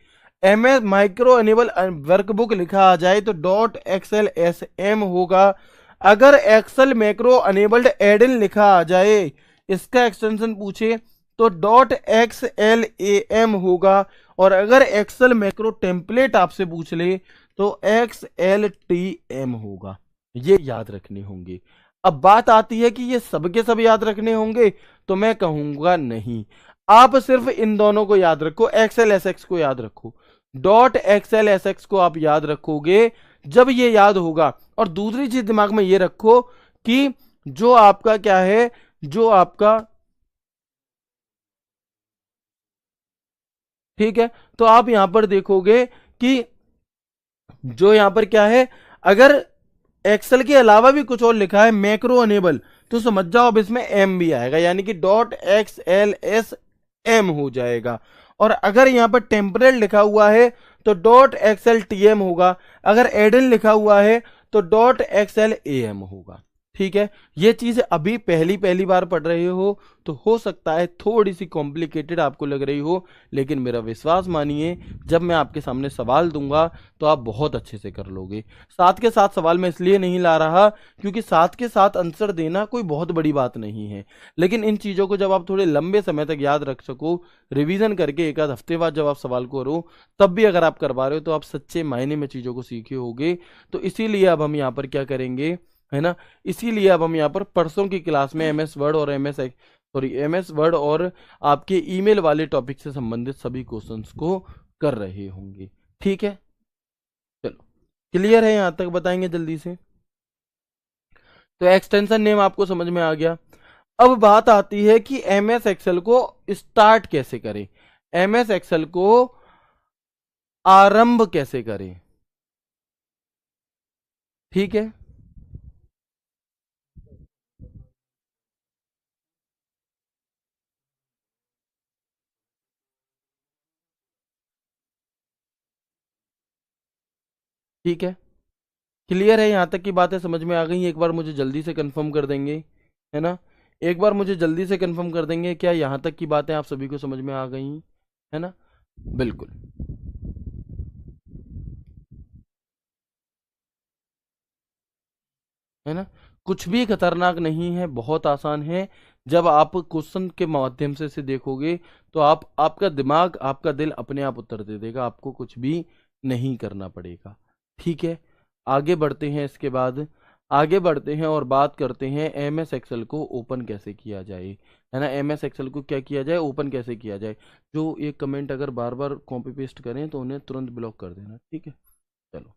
S1: MS माइक्रो अनेबल वर्कबुक लिखा आ जाए, तो .xlsm होगा। अगर एक्सेल मैक्रो अनेबल्ड एडिन लिखा आ जाए, इसका एक्सटेंशन पूछे, तो .xlam होगा। और अगर एक्सेल मैक्रो टेम्पलेट आपसे पूछ ले, तो XLTM होगा। ये याद रखने होंगे। अब बात आती है कि ये सबके सब याद रखने होंगे, तो मैं कहूंगा नहीं, आप सिर्फ इन दोनों को याद रखो, XLSX को याद रखो। .xlsx को आप याद रखोगे जब ये याद होगा। और दूसरी चीज दिमाग में ये रखो कि जो आपका क्या है, जो आपका, ठीक है, तो आप यहां पर देखोगे कि जो यहां पर क्या है, अगर एक्सेल के अलावा भी कुछ और लिखा है मैक्रो अनेबल, तो समझ जाओ अब इसमें एम भी आएगा, यानी कि .xlsm हो जाएगा। और अगर यहां पर टेम्परेट लिखा हुआ है, तो .xltm होगा। अगर एडन लिखा हुआ है, तो .xlam होगा। ठीक है, ये चीज अभी पहली पहली बार पढ़ रहे हो, तो हो सकता है थोड़ी सी कॉम्प्लिकेटेड आपको लग रही हो, लेकिन मेरा विश्वास मानिए, जब मैं आपके सामने सवाल दूंगा तो आप बहुत अच्छे से कर लोगे। साथ के साथ सवाल मैं इसलिए नहीं ला रहा क्योंकि साथ के साथ आंसर देना कोई बहुत बड़ी बात नहीं है, लेकिन इन चीज़ों को जब आप थोड़े लंबे समय तक याद रख सको, रिवीजन करके एक आध हफ्ते बाद जब आप सवाल को करो, तब भी अगर आप करवा रहे हो, तो आप सच्चे मायने में चीज़ों को सीखे होगे। तो इसीलिए अब हम यहाँ पर क्या करेंगे, है ना, इसीलिए अब हम यहाँ पर परसों की क्लास में MS वर्ड और MS वर्ड और आपके ईमेल वाले टॉपिक से संबंधित सभी क्वेश्चंस को कर रहे होंगे। ठीक है, चलो क्लियर है यहां तक? बताएंगे जल्दी से। तो एक्सटेंशन नेम आपको समझ में आ गया। अब बात आती है कि MS एक्सेल को स्टार्ट कैसे करें, MS एक्सेल को आरंभ कैसे करें। ठीक है, ठीक है, क्लियर है? यहाँ तक की बातें समझ में आ गई? एक बार मुझे जल्दी से कंफर्म कर देंगे, है ना, एक बार मुझे जल्दी से कंफर्म कर देंगे, क्या यहाँ तक की बातें आप सभी को समझ में आ गई, है ना? बिल्कुल, है ना, कुछ भी खतरनाक नहीं है, बहुत आसान है। जब आप क्वेश्चन के माध्यम से इसे देखोगे, तो आपका दिमाग, आपका दिल अपने आप उत्तर दे देगा, आपको कुछ भी नहीं करना पड़ेगा। ठीक है, आगे बढ़ते हैं। इसके बाद आगे बढ़ते हैं और बात करते हैं एम एस एक्सेल को ओपन कैसे किया जाए, है ना। एम एस एक्सेल को क्या किया जाए, ओपन कैसे किया जाए। जो ये कमेंट अगर बार बार कॉपी पेस्ट करें तो उन्हें तुरंत ब्लॉक कर देना, ठीक है। चलो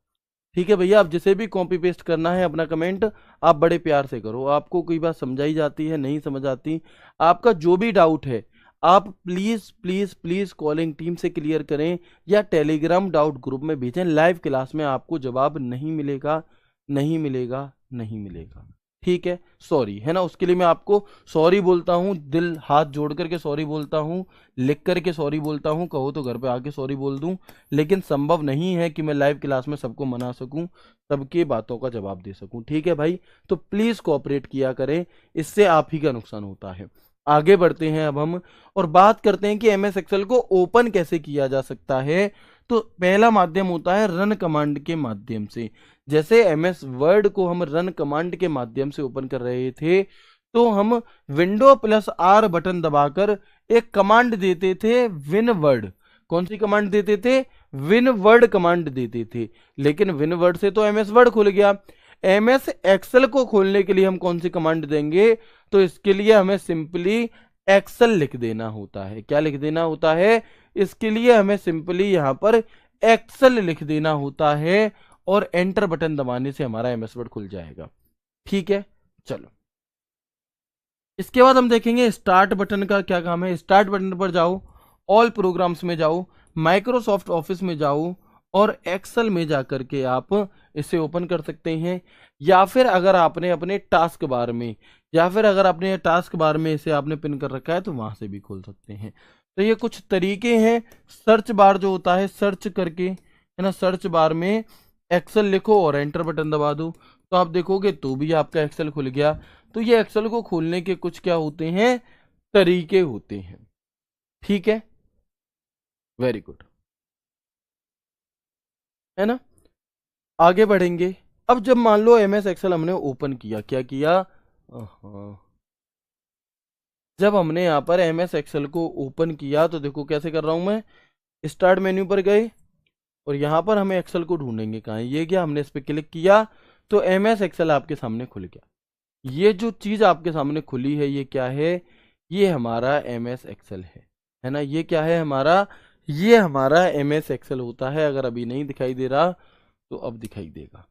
S1: ठीक है भैया, आप जिसे भी कॉपी पेस्ट करना है अपना कमेंट आप बड़े प्यार से करो। आपको कोई बात समझाई जाती है, नहीं समझ आती, आपका जो भी डाउट है आप please please please calling team से क्लियर करें या टेलीग्राम डाउट ग्रुप में भेजें। लाइव क्लास में आपको जवाब नहीं मिलेगा, नहीं मिलेगा, नहीं मिलेगा। ठीक है, सॉरी, है ना। उसके लिए मैं आपको सॉरी बोलता हूँ, दिल हाथ जोड़ करके सॉरी बोलता हूँ, लिख करके सॉरी बोलता हूँ। कहो तो घर पे आके सॉरी बोल दूं, लेकिन संभव नहीं है कि मैं लाइव क्लास में सबको मना सकूं, सबकी बातों का जवाब दे सकूं। ठीक है भाई, तो प्लीज कोऑपरेट किया करें, इससे आप ही का नुकसान होता है। आगे बढ़ते हैं अब हम और बात करते हैं कि एमएस एक्सेल को ओपन कैसे किया जा सकता है। तो पहला माध्यम होता है रन कमांड के माध्यम से। जैसे एमएस वर्ड को हम रन कमांड के माध्यम से ओपन कर रहे थे, तो हम विंडो प्लस आर बटन दबाकर एक कमांड देते थे विन वर्ड। कौन सी कमांड देते थे, विन वर्ड कमांड देते थे। लेकिन विन वर्ड से तो एमएस वर्ड खुल गया, एमएस एक्सेल को खोलने के लिए हम कौन सी कमांड देंगे, तो इसके लिए हमें सिंपली एक्सेल लिख देना होता है। क्या लिख देना होता है, इसके लिए हमें सिंपली यहां पर एक्सेल लिख देना होता है और एंटर बटन दबाने से हमारा एमएस वर्ड खुल जाएगा। ठीक है, चलो इसके बाद हम देखेंगे स्टार्ट बटन का क्या काम है। स्टार्ट बटन पर जाओ, ऑल प्रोग्राम्स में जाओ, माइक्रोसॉफ्ट ऑफिस में जाओ और एक्सेल में जाकर के आप इसे ओपन कर सकते हैं। या फिर अगर आपने अपने टास्क बार में, या फिर अगर अपने टास्क बार में इसे आपने पिन कर रखा है तो वहां से भी खोल सकते हैं। तो ये कुछ तरीके हैं। सर्च बार जो होता है, सर्च करके, है ना, सर्च बार में एक्सेल लिखो और एंटर बटन दबा दो, तो आप देखोगे तो भी आपका एक्सेल खुल गया। तो ये एक्सेल को खोलने के कुछ क्या होते हैं, तरीके होते हैं। ठीक है, वेरी गुड, है ना। आगे बढ़ेंगे। अब जब मान लो एमएस एक्सेल हमने ओपन किया, क्या किया, जब हमने यहाँ पर एमएस एक्सेल को ओपन किया तो देखो कैसे कर रहा हूं मैं। स्टार्ट मेन्यू पर गए और यहाँ पर हमें एक्सेल को ढूंढेंगे, कहाँ है ये, क्या, हमने इस पर क्लिक किया तो एमएस एक्सेल आपके सामने खुल गया। ये जो चीज आपके सामने खुली है ये क्या है, ये हमारा एमएस एक्सेल है ना। ये क्या है हमारा, ये हमारा एमएस एक्सेल होता है। अगर अभी नहीं दिखाई दे रहा तो अब दिखाई देगा।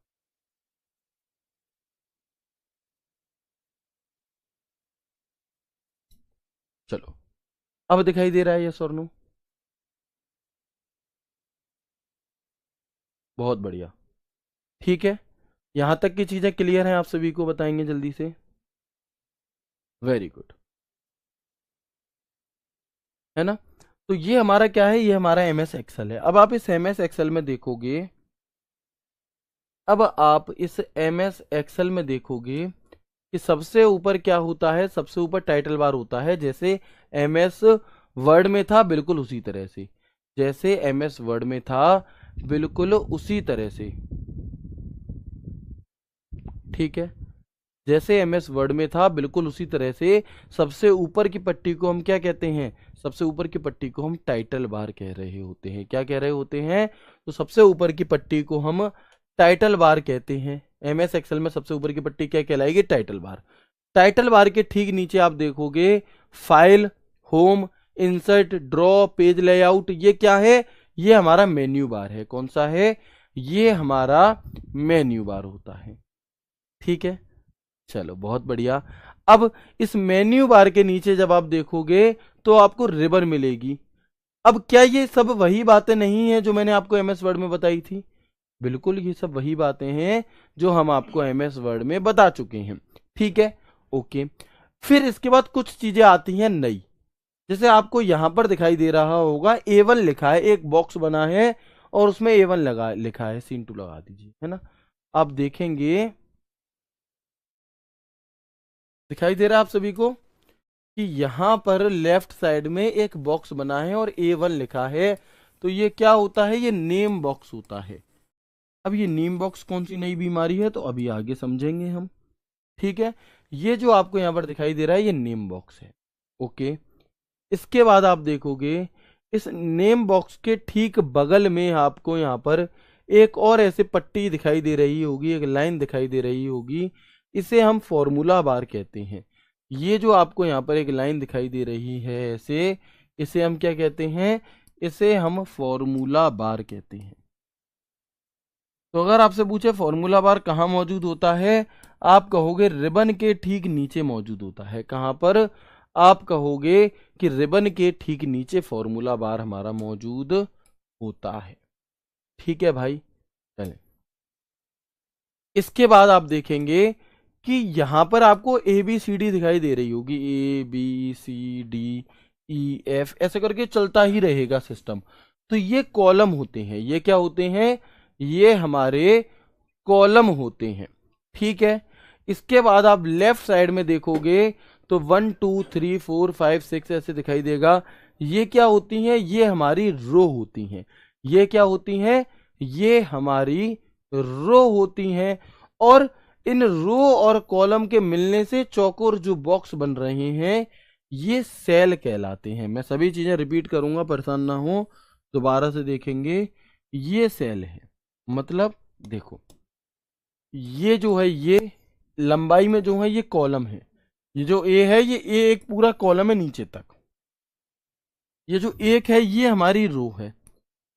S1: चलो अब दिखाई दे रहा है, यस और नो, बहुत बढ़िया। ठीक है, यहां तक की चीजें क्लियर हैं, आप सभी को बताएंगे जल्दी से। वेरी गुड, है ना। तो ये हमारा क्या है, ये हमारा एमएस एक्सेल है। अब आप इस एमएस एक्सेल में देखोगे, अब आप इस एमएस एक्सेल में देखोगे कि सबसे ऊपर क्या होता है, सबसे ऊपर टाइटल बार होता है। जैसे एमएस वर्ड में था बिल्कुल उसी तरह से, जैसे एमएस वर्ड में था बिल्कुल उसी तरह से। ठीक है, जैसे एमएस वर्ड में था बिल्कुल उसी तरह से सबसे ऊपर की पट्टी को हम क्या कहते हैं, सबसे ऊपर की पट्टी को हम टाइटल बार कह रहे होते हैं। क्या कह रहे होते हैं, तो सबसे ऊपर की पट्टी को हम टाइटल बार कहते हैं। एमएस एक्सेल में सबसे ऊपर की पट्टी क्या कहलाएगी, टाइटल बार। टाइटल बार के ठीक नीचे आप देखोगे file, home, insert, draw, page layout, ये क्या है, ये हमारा मेन्यू बार है। कौन सा है, ये हमारा मेन्यू बार होता है। ठीक है, चलो बहुत बढ़िया। अब इस मेन्यू बार के नीचे जब आप देखोगे तो आपको रिबन मिलेगी। अब क्या ये सब वही बातें नहीं है जो मैंने आपको एमएस वर्ड में बताई थी, बिल्कुल ये सब वही बातें हैं जो हम आपको एमएस वर्ड में बता चुके हैं। ठीक है, ओके। फिर इसके बाद कुछ चीजें आती हैं नई। जैसे आपको यहां पर दिखाई दे रहा होगा A1 लिखा है, एक बॉक्स बना है और उसमें A1 लगा लिखा है, सीन 2 लगा दीजिए, है ना। आप देखेंगे दिखाई दे रहा है आप सभी को कि यहां पर लेफ्ट साइड में एक बॉक्स बना है और A1 लिखा है। तो ये क्या होता है, ये नेम बॉक्स होता है। अब ये नेम बॉक्स कौन सी नई बीमारी है तो अभी आगे समझेंगे हम। ठीक है, ये जो आपको यहां पर दिखाई दे रहा है ये नेम बॉक्स है। ओके, इसके बाद आप देखोगे इस नेम बॉक्स के ठीक बगल में आपको यहाँ पर एक और ऐसे पट्टी दिखाई दे रही होगी, एक लाइन दिखाई दे रही होगी, इसे हम फॉर्मूला बार कहते हैं। ये जो आपको यहाँ पर एक लाइन दिखाई दे रही है ऐसे, इसे हम क्या कहते हैं? इसे हम फॉर्मूला बार कहते हैं। तो अगर आपसे पूछे फॉर्मूला बार कहाँ मौजूद होता है, आप कहोगे रिबन के ठीक नीचे मौजूद होता है। कहाँ पर? आप कहोगे कि रिबन के ठीक नीचे फॉर्मूला बार हमारा मौजूद होता है। ठीक है भाई, चलें। इसके बाद आप देखेंगे कि यहां पर आपको ए बी सी डी दिखाई दे रही होगी, A B C D E F ऐसे करके चलता ही रहेगा सिस्टम। तो ये कॉलम होते हैं। ये क्या होते हैं? ये हमारे कॉलम होते हैं। ठीक है। इसके बाद आप लेफ्ट साइड में देखोगे तो 1 2 3 4 5 6 ऐसे दिखाई देगा। ये क्या होती हैं? ये हमारी रो होती हैं। ये क्या होती हैं? ये हमारी रो होती हैं। और इन रो और कॉलम के मिलने से चौकोर जो बॉक्स बन रहे हैं, ये सेल कहलाते हैं। मैं सभी चीजें रिपीट करूंगा, परेशान ना हो, दोबारा से देखेंगे। ये सेल है, मतलब देखो, ये जो है, ये लंबाई में जो है ये कॉलम है। ये जो ए है, ये ए एक पूरा कॉलम है नीचे तक। ये जो एक है ये हमारी रो है।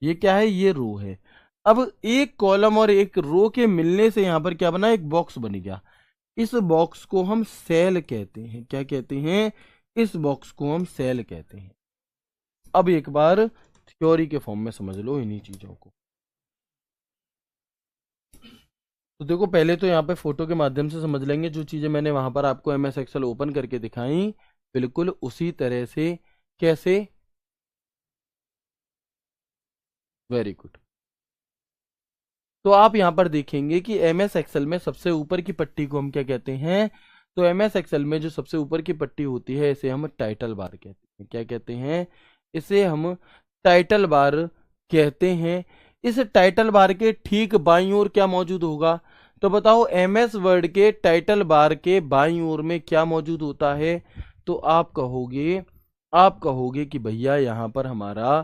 S1: ये क्या है? ये रो है। अब एक कॉलम और एक रो के मिलने से यहां पर क्या बना? एक बॉक्स बन गया। इस बॉक्स को हम सेल कहते हैं। क्या कहते हैं? इस बॉक्स को हम सेल कहते हैं। अब एक बार थ्योरी के फॉर्म में समझ लो इन्हीं चीजों को। तो देखो, पहले तो यहाँ पे फोटो के माध्यम से समझ लेंगे। जो चीजें मैंने वहां पर आपको एमएस एक्सेल ओपन करके दिखाई, बिल्कुल उसी तरह से। कैसे? Very good. तो आप यहां पर देखेंगे कि एमएस एक्सेल में सबसे ऊपर की पट्टी को हम क्या कहते हैं? तो एमएस एक्सेल में जो सबसे ऊपर की पट्टी होती है, इसे हम टाइटल बार कहते हैं। क्या कहते हैं? इसे हम टाइटल बार कहते हैं। इस टाइटल बार के ठीक बाईं ओर क्या मौजूद होगा? तो बताओ, एमएस वर्ड के टाइटल बार के बाईं ओर में क्या मौजूद होता है? तो आप कहोगे कि भैया यहां पर हमारा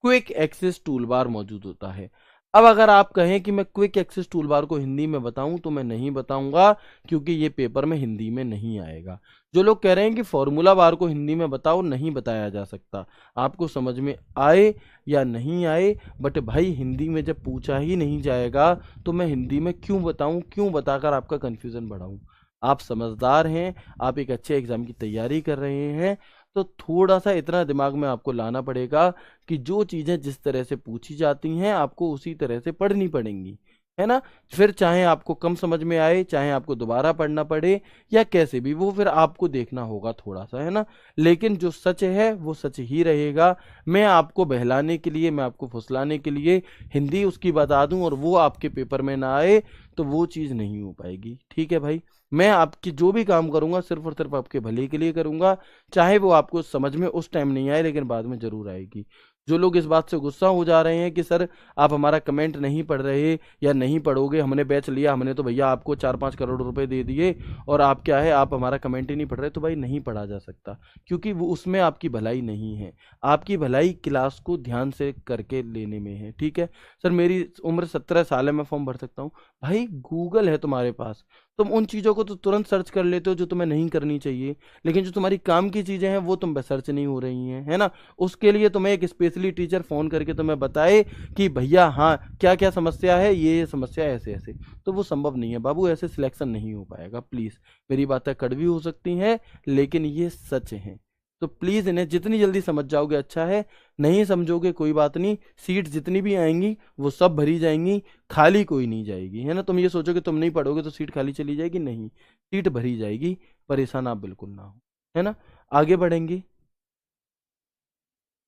S1: क्विक एक्सेस टूल बार मौजूद होता है। अब अगर आप कहें कि मैं क्विक एक्सेस टूल बार को हिंदी में बताऊं, तो मैं नहीं बताऊंगा, क्योंकि ये पेपर में हिंदी में नहीं आएगा। जो लोग कह रहे हैं कि फॉर्मूला बार को हिंदी में बताओ, नहीं बताया जा सकता। आपको समझ में आए या नहीं आए, बट भाई हिंदी में जब पूछा ही नहीं जाएगा, तो मैं हिंदी में क्यों बताऊं? क्यों बताकर आपका कंफ्यूजन बढ़ाऊं? आप समझदार हैं, आप एक अच्छे एग्जाम की तैयारी कर रहे हैं, तो थोड़ा सा इतना दिमाग में आपको लाना पड़ेगा कि जो चीजें जिस तरह से पूछी जाती हैं, आपको उसी तरह से पढ़नी पड़ेंगी, है ना। फिर चाहे आपको कम समझ में आए, चाहे आपको दोबारा पढ़ना पड़े, या कैसे भी, वो फिर आपको देखना होगा थोड़ा सा, है ना। लेकिन जो सच है वो सच ही रहेगा। मैं आपको बहलाने के लिए, मैं आपको फुसलाने के लिए हिंदी उसकी बता दूं और वो आपके पेपर में ना आए, तो वो चीज़ नहीं हो पाएगी। ठीक है भाई। मैं आपकी जो भी काम करूंगा, सिर्फ और सिर्फ आपके भले के लिए करूंगा। चाहे वो आपको समझ में उस टाइम नहीं आए, लेकिन बाद में जरूर आएगी। जो लोग इस बात से गुस्सा हो जा रहे हैं कि सर आप हमारा कमेंट नहीं पढ़ रहे या नहीं पढ़ोगे, हमने बैच लिया, हमने तो भैया आपको 4-5 करोड़ रुपए दे दिए, और आप क्या है, आप हमारा कमेंट ही नहीं पढ़ रहे, तो भाई नहीं पढ़ा जा सकता, क्योंकि वो उसमें आपकी भलाई नहीं है। आपकी भलाई क्लास को ध्यान से करके लेने में है। ठीक है। सर मेरी उम्र 17 साल है, मैं फॉर्म भर सकता हूँ। भाई गूगल है तुम्हारे पास, तुम उन चीज़ों को तो तुरंत सर्च कर लेते हो जो तुम्हें नहीं करनी चाहिए, लेकिन जो तुम्हारी काम की चीज़ें हैं वो तुम पे सर्च नहीं हो रही हैं, है ना। उसके लिए तुम्हें एक स्पेशली टीचर फ़ोन करके तुम्हें बताए कि भैया हाँ क्या क्या समस्या है, ये समस्या ऐसे ऐसे, तो वो संभव नहीं है बाबू, ऐसे सिलेक्शन नहीं हो पाएगा। प्लीज़, मेरी बातें कड़वी हो सकती हैं, लेकिन ये सच है। तो प्लीज़ इन्हें जितनी जल्दी समझ जाओगे अच्छा है, नहीं समझोगे कोई बात नहीं। सीट जितनी भी आएंगी वो सब भरी जाएंगी, खाली कोई नहीं जाएगी, है ना। तुम ये सोचो कि तुम नहीं पढ़ोगे तो सीट खाली चली जाएगी, नहीं, सीट भरी जाएगी। परेशान आप बिल्कुल ना हो, है ना। आगे बढ़ेंगे,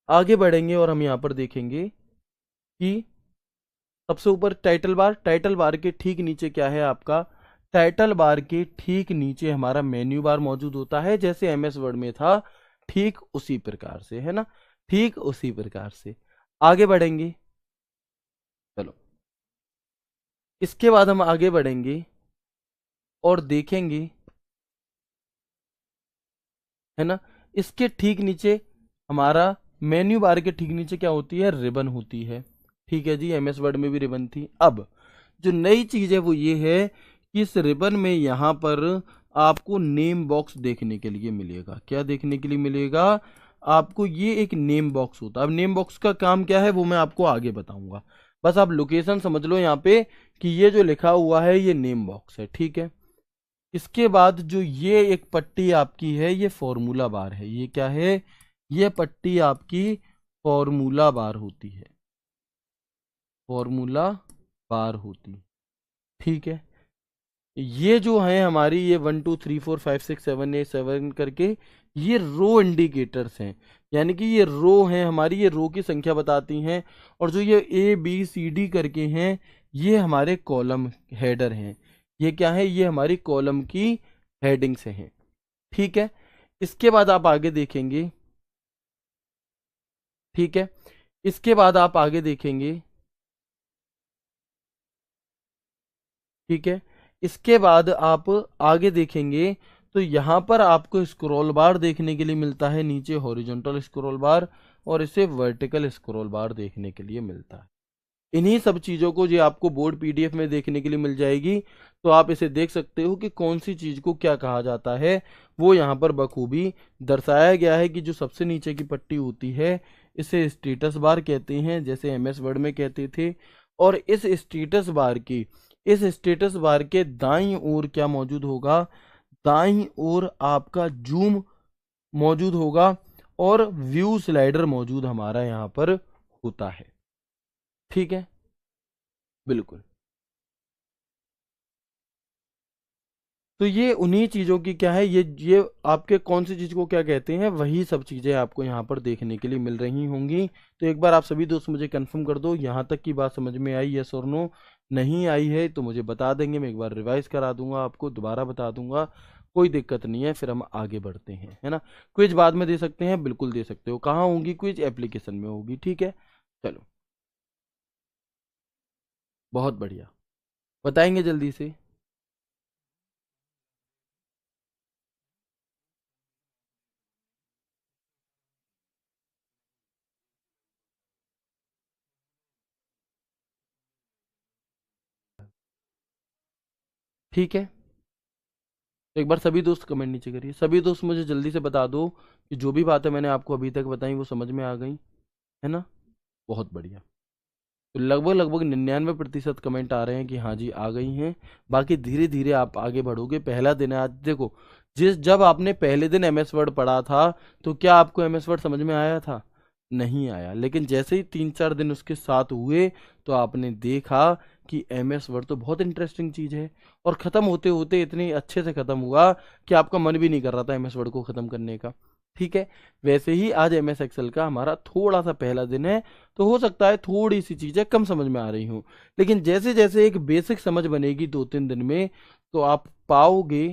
S1: आगे बढ़ेंगे और हम यहाँ पर देखेंगे कि सबसे ऊपर टाइटल बार, टाइटल बार के ठीक नीचे क्या है आपका? टाइटल बार के ठीक नीचे हमारा मेन्यू बार मौजूद होता है, जैसे एमएस वर्ड में था, ठीक उसी प्रकार से, है ना, ठीक उसी प्रकार से। आगे बढ़ेंगे, चलो। इसके बाद हम आगे बढ़ेंगे और देखेंगे, है ना, इसके ठीक नीचे हमारा मेन्यू बार के ठीक नीचे क्या होती है, रिबन होती है। ठीक है जी, एमएस वर्ड में भी रिबन थी। अब जो नई चीज है वो ये है कि इस रिबन में यहाँ पर आपको नेम बॉक्स देखने के लिए मिलेगा। क्या देखने के लिए मिलेगा आपको, ये एक नेम बॉक्स होता है। अब नेम बॉक्स का काम क्या है वो मैं आपको आगे बताऊंगा, बस आप लोकेशन समझ लो यहाँ पे कि ये जो लिखा हुआ है ये नेम बॉक्स है। ठीक है, इसके बाद जो ये एक पट्टी आपकी है ये फॉर्मूला बार है। ये क्या है, ये पट्टी आपकी फॉर्मूला बार होती है, फॉर्मूला बार होती है। ठीक है, ये जो है हमारी ये 1 2 3 4 5 6 7 8 7 करके ये रो इंडिकेटर्स हैं, यानी कि ये रो हैं हमारी, ये रो की संख्या बताती हैं। और जो ये ABCD करके हैं ये हमारे कॉलम हेडर हैं। ये क्या है, ये हमारी कॉलम की हेडिंग से हैं। ठीक है, इसके बाद आप आगे देखेंगे। ठीक है, इसके बाद आप आगे देखेंगे। ठीक है, इसके बाद आप आगे देखेंगे तो यहाँ पर आपको स्क्रॉल बार देखने के लिए मिलता है, नीचे हॉरिजॉन्टल स्क्रॉल बार और इसे वर्टिकल स्क्रॉल बार देखने के लिए मिलता है। इन्हीं सब चीज़ों को जो आपको बोर्ड PDF में देखने के लिए मिल जाएगी, तो आप इसे देख सकते हो कि कौन सी चीज़ को क्या कहा जाता है। वो यहाँ पर बखूबी दर्शाया गया है कि जो सबसे नीचे की पट्टी होती है इसे स्टेटस बार कहते हैं, जैसे MS वर्ड में कहते थे। और इस स्टेटस बार के दाईं ओर क्या मौजूद होगा, दाईं ओर आपका जूम मौजूद होगा और व्यू स्लाइडर मौजूद हमारा यहाँ पर होता है। ठीक है, बिल्कुल। तो ये उन्हीं चीज़ों की क्या है, ये आपके कौन सी चीज़ को क्या कहते हैं, वही सब चीज़ें आपको यहाँ पर देखने के लिए मिल रही होंगी। तो एक बार आप सभी दोस्त मुझे कंफर्म कर दो, यहाँ तक की बात समझ में आई, यस और नो। नहीं आई है तो मुझे बता देंगे, मैं एक बार रिवाइज करा दूंगा, आपको दोबारा बता दूंगा, कोई दिक्कत नहीं है। फिर हम आगे बढ़ते हैं, है ना। क्विज बाद में दे सकते हैं, बिल्कुल दे सकते हो। कहाँ होगी क्विज, एप्लीकेशन में होगी। ठीक है, चलो बहुत बढ़िया, बताएंगे जल्दी से। ठीक है, तो एक बार सभी दोस्त कमेंट नीचे करिए। सभी दोस्त मुझे जल्दी से बता दो कि जो भी बातें मैंने आपको अभी तक बताई वो समझ में आ गई, है ना। बहुत बढ़िया, तो लगभग लगभग 99% कमेंट आ रहे हैं कि हाँ जी आ गई हैं। बाकी धीरे धीरे आप आगे बढ़ोगे, पहला दिन है आज। देखो, जब आपने पहले दिन MS वर्ड पढ़ा था तो क्या आपको MS वर्ड समझ में आया था, नहीं आया। लेकिन जैसे ही 3 4 दिन उसके साथ हुए तो आपने देखा कि MS वर्ड तो बहुत इंटरेस्टिंग चीज़ है। और ख़त्म होते होते इतने अच्छे से ख़त्म हुआ कि आपका मन भी नहीं कर रहा था MS वर्ड को ख़त्म करने का। ठीक है, वैसे ही आज MS एक्सेल का हमारा थोड़ा सा पहला दिन है, तो हो सकता है थोड़ी सी चीज़ें कम समझ में आ रही हूँ। लेकिन जैसे जैसे एक बेसिक समझ बनेगी 2 3 दिन में, तो आप पाओगे,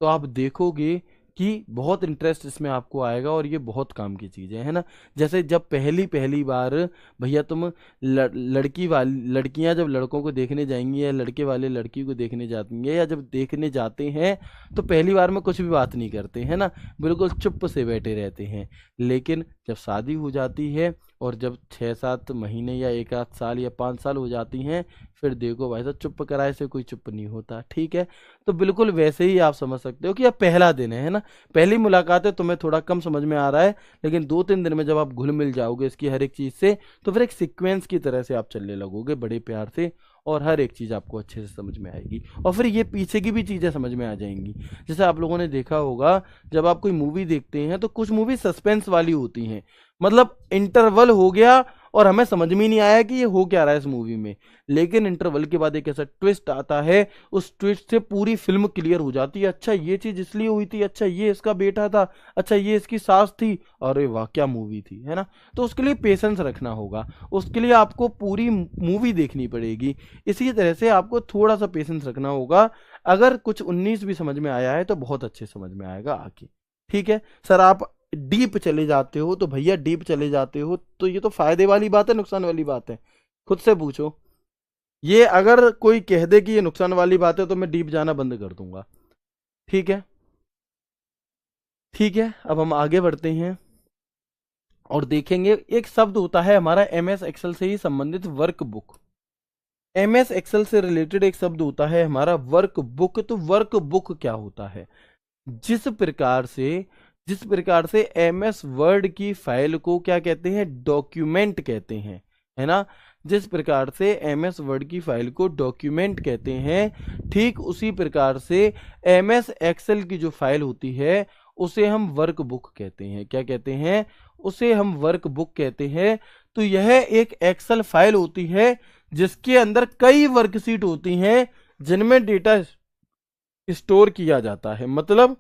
S1: तो आप देखोगे कि बहुत इंटरेस्ट इसमें आपको आएगा और ये बहुत काम की चीज़ है ना। जैसे जब पहली पहली बार भैया तुम लड़कियां जब लड़कों को देखने जाएंगी या लड़के वाले लड़की को देखने जाती हैं या जब देखने जाते हैं तो पहली बार में कुछ भी बात नहीं करते हैं ना, बिल्कुल चुप से बैठे रहते हैं। लेकिन जब शादी हो जाती है और जब 6 7 महीने या 1 आध साल या 5 साल हो जाती हैं, फिर देखो भाई साहब चुप कराए से कोई चुप नहीं होता। ठीक है, तो बिल्कुल वैसे ही आप समझ सकते हो कि यह पहला दिन है ना, पहली मुलाकात है, तुम्हें थोड़ा कम समझ में आ रहा है। लेकिन 2 3 दिन में जब आप घुल मिल जाओगे इसकी हर एक चीज़ से, तो फिर एक सीक्वेंस की तरह से आप चलने लगोगे बड़े प्यार से, और हर एक चीज़ आपको अच्छे से समझ में आएगी। और फिर ये पीछे की भी चीज़ें समझ में आ जाएंगी। जैसे आप लोगों ने देखा होगा, जब आप कोई मूवी देखते हैं तो कुछ मूवी सस्पेंस वाली होती हैं, मतलब इंटरवल हो गया और हमें समझ में नहीं आया कि ये हो क्या रहा है इस मूवी में, लेकिन इंटरवल के बाद एक ऐसा ट्विस्ट आता है, उस ट्विस्ट से पूरी फिल्म क्लियर हो जाती है। अच्छा ये चीज इसलिए हुई थी, अच्छा ये इसका बेटा था, अच्छा ये इसकी सास थी, अरे वाह क्या मूवी थी, है ना। तो उसके लिए पेशेंस रखना होगा, उसके लिए आपको पूरी मूवी देखनी पड़ेगी। इसी तरह से आपको थोड़ा सा पेशेंस रखना होगा। अगर कुछ 19 भी समझ में आया है तो बहुत अच्छे समझ में आएगा आगे। ठीक है सर, आप डीप चले जाते हो तो भैया डीप चले जाते हो, तो ये तो फायदे वाली बात है नुकसान वाली बात है, खुद से पूछो। ये अगर कोई कह दे कि ये नुकसान वाली बात है तो मैं डीप जाना बंद कर दूंगा। ठीक है, ठीक है, अब हम आगे बढ़ते हैं। और देखेंगे एक शब्द होता है हमारा एमएस एक्सेल से ही संबंधित वर्कबुक। एमएस एक्सेल से रिलेटेड एक शब्द होता है हमारा वर्कबुक। तो वर्कबुक क्या होता है? जिस प्रकार से एमएस वर्ड की फाइल को क्या कहते हैं? डॉक्यूमेंट कहते हैं, है ना। जिस प्रकार से एमएस वर्ड की फाइल को डॉक्यूमेंट कहते हैं, ठीक उसी प्रकार से एमएस एक्सेल की जो फाइल होती है उसे हम वर्कबुक कहते हैं। क्या कहते हैं? उसे हम वर्कबुक कहते हैं। तो यह एक एक्सेल फाइल होती है जिसके अंदर कई वर्कशीट होती हैं जिनमें डेटा स्टोर किया जाता है। मतलब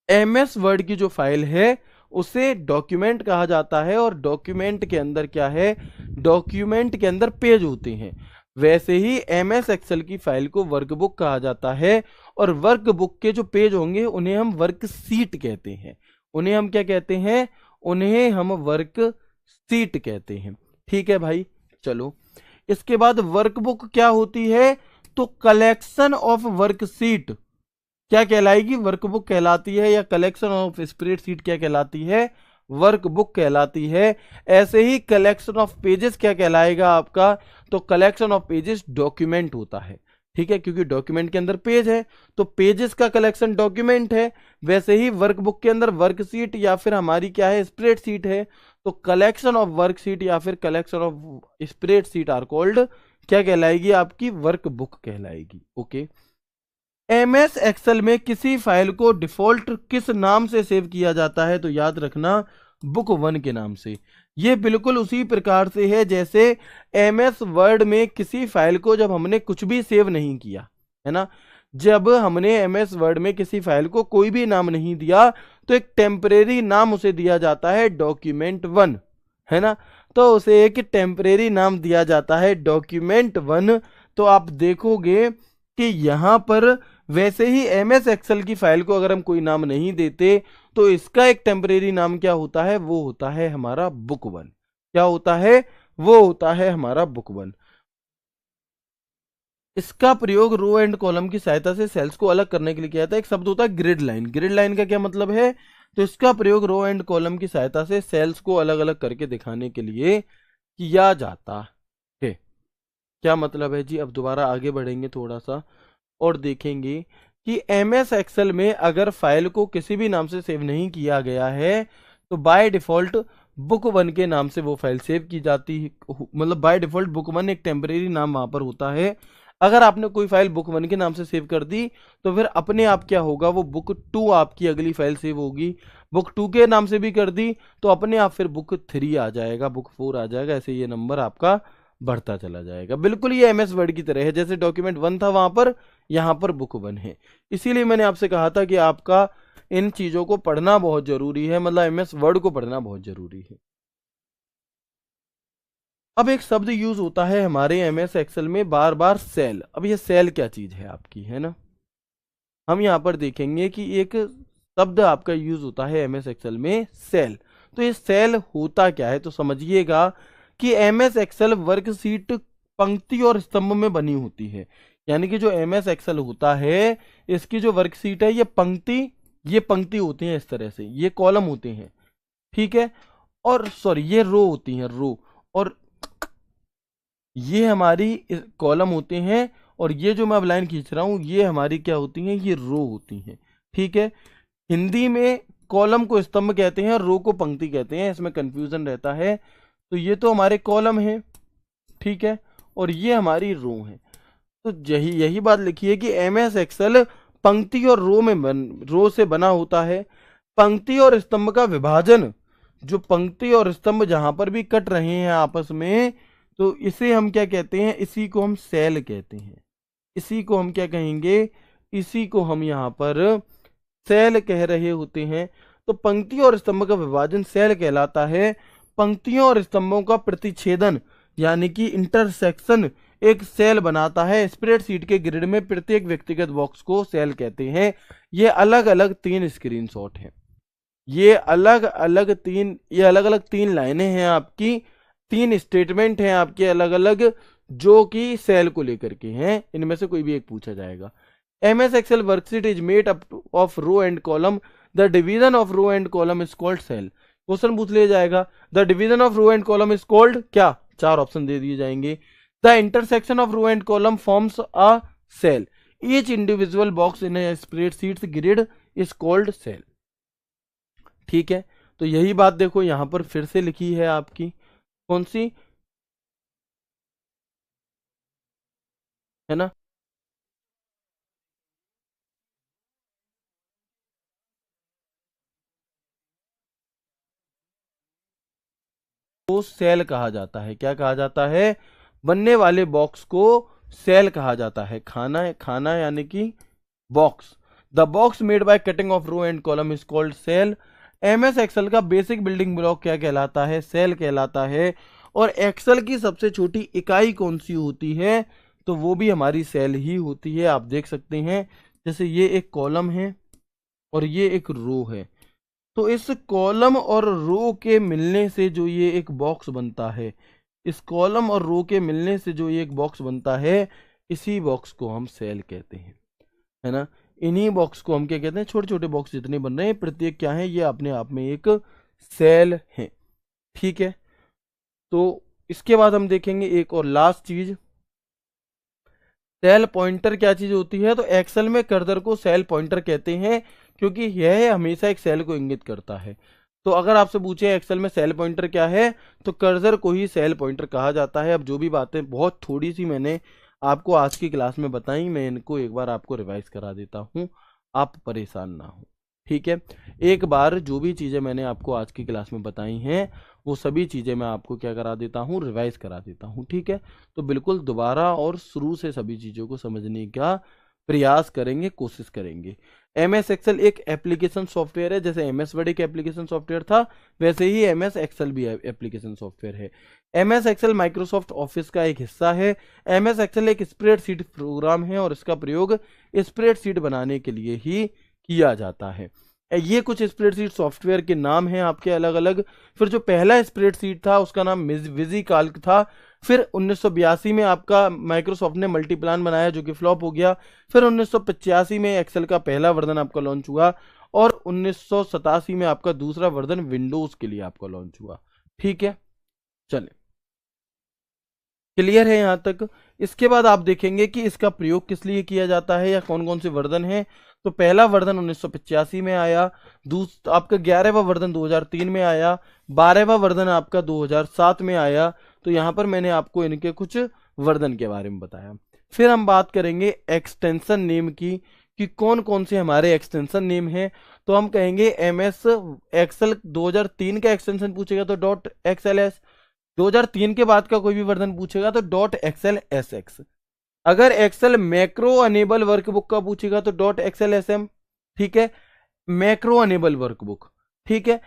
S1: एमएस वर्ड की जो फाइल है उसे डॉक्यूमेंट कहा जाता है, और डॉक्यूमेंट के अंदर क्या है? डॉक्यूमेंट के अंदर पेज होते हैं। वैसे ही एमएस एक्सेल की फाइल को वर्कबुक कहा जाता है, और वर्कबुक के जो पेज होंगे उन्हें हम वर्कशीट कहते हैं। उन्हें हम क्या कहते हैं? उन्हें हम वर्कशीट कहते हैं। ठीक है भाई, चलो इसके बाद वर्कबुक क्या होती है? तो कलेक्शन ऑफ वर्कशीट क्या कहलाएगी? वर्कबुक कहलाती है। या कलेक्शन ऑफ स्प्रेडशीट क्या कहलाती है? वर्कबुक कहलाती है। ऐसे ही कलेक्शन ऑफ पेजेस क्या कहलाएगा आपका? तो कलेक्शन ऑफ पेजेस डॉक्यूमेंट होता है। ठीक है, क्योंकि डॉक्यूमेंट के अंदर पेज है तो पेजेस का कलेक्शन डॉक्यूमेंट है। वैसे ही वर्कबुक के अंदर वर्कशीट या फिर हमारी क्या है? स्प्रेडशीट है। तो कलेक्शन ऑफ वर्कशीट या फिर collection of spreadsheet are called क्या कहलाएगी? आपकी वर्कबुक कहलाएगी। ओके। एमएस एक्सेल में किसी फाइल को डिफॉल्ट किस नाम से सेव किया जाता है? तो याद रखना, बुक 1 के नाम से। यह बिल्कुल उसी प्रकार से है जैसे एमएस वर्ड में किसी फाइल को जब हमने कुछ भी सेव नहीं किया, है ना, जब हमने एमएस वर्ड में किसी फाइल को कोई भी नाम नहीं दिया तो एक टेम्परेरी नाम उसे दिया जाता है डॉक्यूमेंट 1, है ना। तो उसे एक टेम्परेरी नाम दिया जाता है डॉक्यूमेंट 1। तो आप देखोगे कि यहां पर वैसे ही एमएस एक्सेल की फाइल को अगर हम कोई नाम नहीं देते तो इसका एक टेम्परेरी नाम क्या होता है? वो होता है हमारा बुक 1। क्या होता है? वो होता है हमारा बुक 1। इसका प्रयोग रो एंड कॉलम की सहायता से सेल्स को अलग करने के लिए किया जाता है। एक शब्द होता है ग्रिड लाइन। ग्रिड लाइन का क्या मतलब है? तो इसका प्रयोग रो एंड कॉलम की सहायता से सेल्स को अलग अलग करके दिखाने के लिए किया जाता है। क्या मतलब है जी? अब दोबारा आगे बढ़ेंगे थोड़ा सा और देखेंगे कि एमएस एक्सेल में अगर फाइल को किसी भी नाम से सेव नहीं किया गया है तो बाय डिफॉल्ट बुक 1 के नाम से वो फाइल सेव की जाती है। मतलब बाय डिफॉल्ट बुक 1 एक टेम्परेरी नाम वहां पर होता है। अगर आपने कोई फाइल बुक 1 के नाम से सेव कर दी तो फिर अपने आप क्या होगा? वो बुक 2 आपकी अगली फाइल सेव होगी। बुक 2 के नाम से भी कर दी तो अपने आप फिर बुक 3 आ जाएगा, बुक 4 आ जाएगा। ऐसे ये नंबर आपका बढ़ता चला जाएगा। बिल्कुल ये एमएस वर्ड की तरह है, जैसे डॉक्यूमेंट 1 था वहां पर, यहां पर बुक 1 है। इसीलिए मैंने आपसे कहा था कि आपका इन चीजों को पढ़ना बहुत जरूरी है, मतलब एमएस वर्ड को पढ़ना बहुत जरूरी है। अब एक शब्द यूज होता है हमारे एमएस एक्सेल में बार बार, सेल। अब ये सेल क्या चीज है आपकी, है ना। हम यहाँ पर देखेंगे कि एक शब्द आपका यूज होता है एमएस एक्सेल में, सेल। तो ये सेल होता क्या है? तो समझिएगा कि एमएस एक्सेल वर्कशीट पंक्ति और स्तंभ में बनी होती है। यानी कि जो एमएस एक्सेल होता है इसकी जो वर्कशीट है ये पंक्ति होती है इस तरह से, ये कॉलम होते हैं, ठीक है। और सॉरी ये रो होती हैं, रो, और ये हमारी कॉलम होते हैं, और ये जो मैं अब लाइन खींच रहा हूं ये हमारी क्या होती हैं? ये रो होती हैं, ठीक है। हिंदी में कॉलम को स्तंभ कहते हैं और रो को पंक्ति कहते हैं, इसमें कंफ्यूजन रहता है। तो ये तो हमारे कॉलम है, ठीक है, और ये हमारी रो है। तो यही बात लिखी है कि एमएस एक्सेल पंक्ति और रो से बना होता है। पंक्ति और स्तंभ का विभाजन, जो पंक्ति और स्तंभ जहां पर भी कट रहे हैं आपस में, तो इसे हम क्या कहते हैं? इसी को हम सेल कहते हैं। इसी को हम क्या कहेंगे? इसी को हम यहाँ पर सेल कह रहे होते हैं। तो पंक्ति और स्तंभ का विभाजन सेल कहलाता है। पंक्तियों और स्तंभों का प्रतिच्छेदन यानी कि इंटरसेक्शन एक सेल बनाता है। स्प्रेडशीट के ग्रिड में प्रत्येक व्यक्तिगत बॉक्स को सेल कहते हैं। ये अलग अलग 3 स्क्रीनशॉट हैं। ये अलग अलग तीन लाइनें हैं आपकी, 3 स्टेटमेंट हैं आपके अलग अलग, जो कि सेल को लेकर के हैं। इनमें से कोई भी एक पूछा जाएगा। MS Excel worksheet is made up of row and column. The division of row and column is called cell. Question पूछ लिया जाएगा the division of row and column is called क्या, 4 ऑप्शन दे दिए जाएंगे। The intersection of row and column forms a cell, each individual box in a spreadsheet grid is called cell. ठीक है, तो यही बात देखो यहां पर फिर से लिखी है आपकी, कौन सी, है ना, को सेल कहा जाता है। क्या कहा जाता है, बनने वाले बॉक्स को सेल कहा जाता है। खाना है, खाना यानी कि box. The box made by cutting of row and column is called cell. MS Excel का बेसिक बिल्डिंग ब्लॉक क्या कहलाता है, सेल कहलाता है। और एक्सेल की सबसे छोटी इकाई कौन सी होती है, तो वो भी हमारी सेल ही होती है। आप देख सकते हैं जैसे ये एक कॉलम है और ये एक रो है, तो इस कॉलम और रो के मिलने से जो ये एक बॉक्स बनता है, इस कॉलम और रो के मिलने से जो ये एक बॉक्स बनता है, इसी बॉक्स को हम सेल कहते हैं, है ना। इन्हीं बॉक्स को हम क्या कहते हैं, छोटे छोटे बॉक्स जितने बन रहे हैं प्रत्येक क्या है, ये अपने आप में एक सेल है। ठीक है, तो इसके बाद हम देखेंगे एक और लास्ट चीज, सेल पॉइंटर क्या चीज होती है। तो एक्सेल में कर्सर को सेल पॉइंटर कहते हैं, क्योंकि यह हमेशा एक सेल को इंगित करता है। तो अगर आपसे पूछे एक्सेल में सेल पॉइंटर क्या है, तो कर्सर को ही सेल पॉइंटर कहा जाता है। अब जो भी बातें बहुत थोड़ी सी मैंने आपको आज की क्लास में बताई, मैं इनको एक बार आपको रिवाइज करा देता हूँ, आप परेशान ना हो। ठीक है, एक बार जो भी चीज़ें मैंने आपको आज की क्लास में बताई हैं, वो सभी चीज़ें मैं आपको क्या करा देता हूँ, रिवाइज करा देता हूँ। ठीक है, तो बिल्कुल दोबारा और शुरू से सभी चीज़ों को समझने का प्रयास करेंगे, कोशिश करेंगे। एमएस एक्सेल एक एप्लीकेशन सॉफ्टवेयर है, जैसे एमएस वर्ड एक एप्लीकेशन सॉफ्टवेयर था, वैसे ही एमएस एक्सेल भी एप्लीकेशन सॉफ्टवेयर है। एमएस एक्सेल माइक्रोसॉफ्ट ऑफिस का एक हिस्सा है। एमएस एक्सेल एक स्प्रेडशीट प्रोग्राम है और इसका प्रयोग स्प्रेडशीट बनाने के लिए ही किया जाता है। ये कुछ स्प्रेडशीट सॉफ्टवेयर के नाम हैं आपके अलग अलग। फिर जो पहला स्प्रेडशीट था उसका नाम विजीकाल्क था। फिर 1982 में आपका माइक्रोसॉफ्ट ने मल्टीप्लान बनाया जो कि फ्लॉप हो गया। फिर 1985 में एक्सेल का पहला वर्जन आपका लॉन्च हुआ और 1987 में आपका दूसरा वर्जन विंडोज के लिए आपका लॉन्च हुआ। ठीक है, चले, क्लियर है यहाँ तक। इसके बाद आप देखेंगे कि इसका प्रयोग किस लिए किया जाता है या कौन कौन से वर्जन है। तो पहला वर्जन 1985 में आया, आपका 11वां वर्जन 2003 में आया, 12वां वर्जन आपका 2007 में आया। तो यहाँ पर मैंने आपको इनके कुछ वर्जन के बारे में बताया। फिर हम बात करेंगे एक्सटेंशन नेम की, कि कौन कौन से हमारे एक्सटेंशन नेम है। तो हम कहेंगे एमएस एक्सेल 2003 का एक्सटेंशन पूछेगा तो .xls, 2003 के बाद का कोई भी वर्जन पूछेगा तो .xlsx। अगर एक्सेल मैक्रो अनेबल वर्कबुक का पूछेगा तो .xlsm। ठीक है, मैक्रो अनेबल वर्कबुक। ठीक है,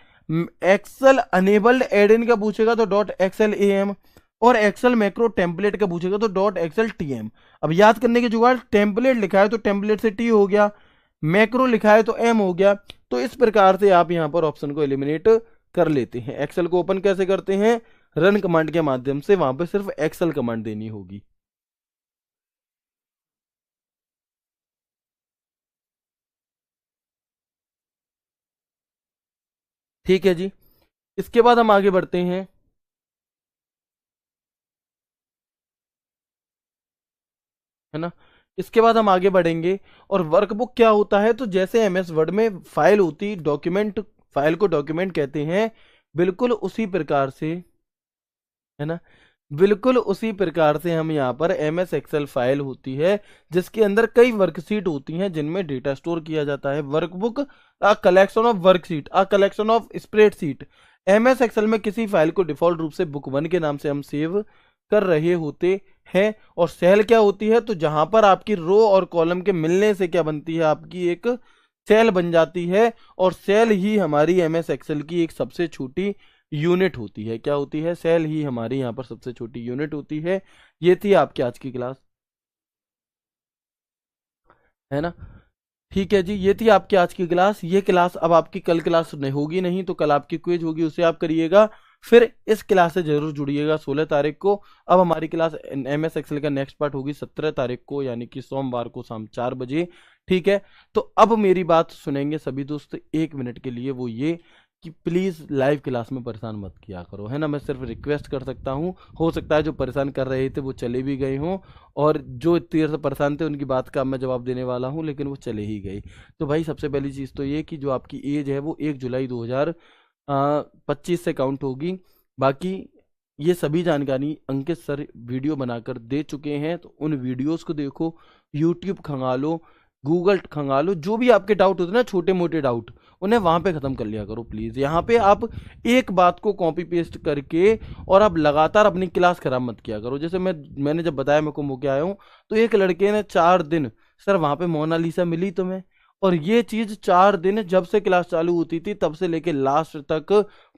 S1: एक्सेल अनेबल्ड एड इन का पूछेगा तो .xlam, और एक्सेल मैक्रो टेम्पलेट का पूछेगा तो .xltm। अब याद करने के जुगाड़, टेम्पलेट लिखा है तो टेम्पलेट से टी हो गया, मैक्रो लिखा है तो एम हो गया। तो इस प्रकार से आप यहां पर ऑप्शन को एलिमिनेट कर लेते हैं। एक्सेल को ओपन कैसे करते हैं, रन कमांड के माध्यम से, वहां पर सिर्फ एक्सेल कमांड देनी होगी। ठीक है जी, इसके बाद हम आगे बढ़ते हैं, है ना। इसके बाद हम आगे बढ़ेंगे। और वर्कबुक क्या होता है, तो जैसे एमएस वर्ड में फाइल होती, डॉक्यूमेंट, फाइल को डॉक्यूमेंट कहते हैं, बिल्कुल उसी प्रकार से, है ना, बिल्कुल उसी प्रकार से हम यहाँ पर एमएस एक्सेल फाइल होती है जिसके अंदर कई वर्कशीट होती हैं जिनमें डेटा स्टोर किया जाता है। Workbook a collection of worksheet, a collection of spreadsheet. MS Excel में किसी फाइल को डिफॉल्ट रूप से बुक 1 के नाम से हम सेव कर रहे होते हैं। और सेल क्या होती है, तो जहां पर आपकी रो और कॉलम के मिलने से क्या बनती है, आपकी एक सेल बन जाती है। और सेल ही हमारी एमएस एक्सेल की एक सबसे छोटी यूनिट होती है। क्या होती है, सेल ही हमारी यहाँ पर सबसे छोटी यूनिट होती है। ये थी आपकी आज की क्लास, है ना। ठीक है जी, ये थी आपकी आज की क्लास। ये क्लास अब आपकी कल क्लास नहीं होगी, नहीं तो कल आपकी क्विज होगी, उसे आप करिएगा। फिर इस क्लास से जरूर जुड़िएगा 16 तारीख को। अब हमारी क्लास एमएस एक्सेल का नेक्स्ट पार्ट होगी 17 तारीख को, यानी कि सोमवार को शाम 4 बजे। ठीक है, तो अब मेरी बात सुनेंगे सभी दोस्त 1 मिनट के लिए, वो ये कि प्लीज़ लाइव क्लास में परेशान मत किया करो, है ना। मैं सिर्फ रिक्वेस्ट कर सकता हूँ, हो सकता है जो परेशान कर रहे थे वो चले भी गए हों, और जो इतनी देर से परेशान थे उनकी बात का मैं जवाब देने वाला हूँ, लेकिन वो चले ही गए। तो भाई सबसे पहली चीज़ तो ये कि जो आपकी एज है वो 1 जुलाई 2025 से काउंट होगी। बाकी ये सभी जानकारी अंकित सर वीडियो बनाकर दे चुके हैं, तो उन वीडियोस को देखो, यूट्यूब खंगालो, गूगल खंगालो, जो भी आपके डाउट होते हैं ना, छोटे मोटे डाउट, उन्हें वहां पे खत्म कर लिया करो प्लीज। यहाँ पे आप एक बात को कॉपी पेस्ट करके और आप लगातार अपनी क्लास खराब मत किया करो। जैसे मैंने जब बताया मैं कुंभ के आया हूँ, तो एक लड़के ने 4 दिन, सर वहां पे मोनालिसा मिली तुम्हें, और ये चीज 4 दिन जब से क्लास चालू होती थी तब से लेके लास्ट तक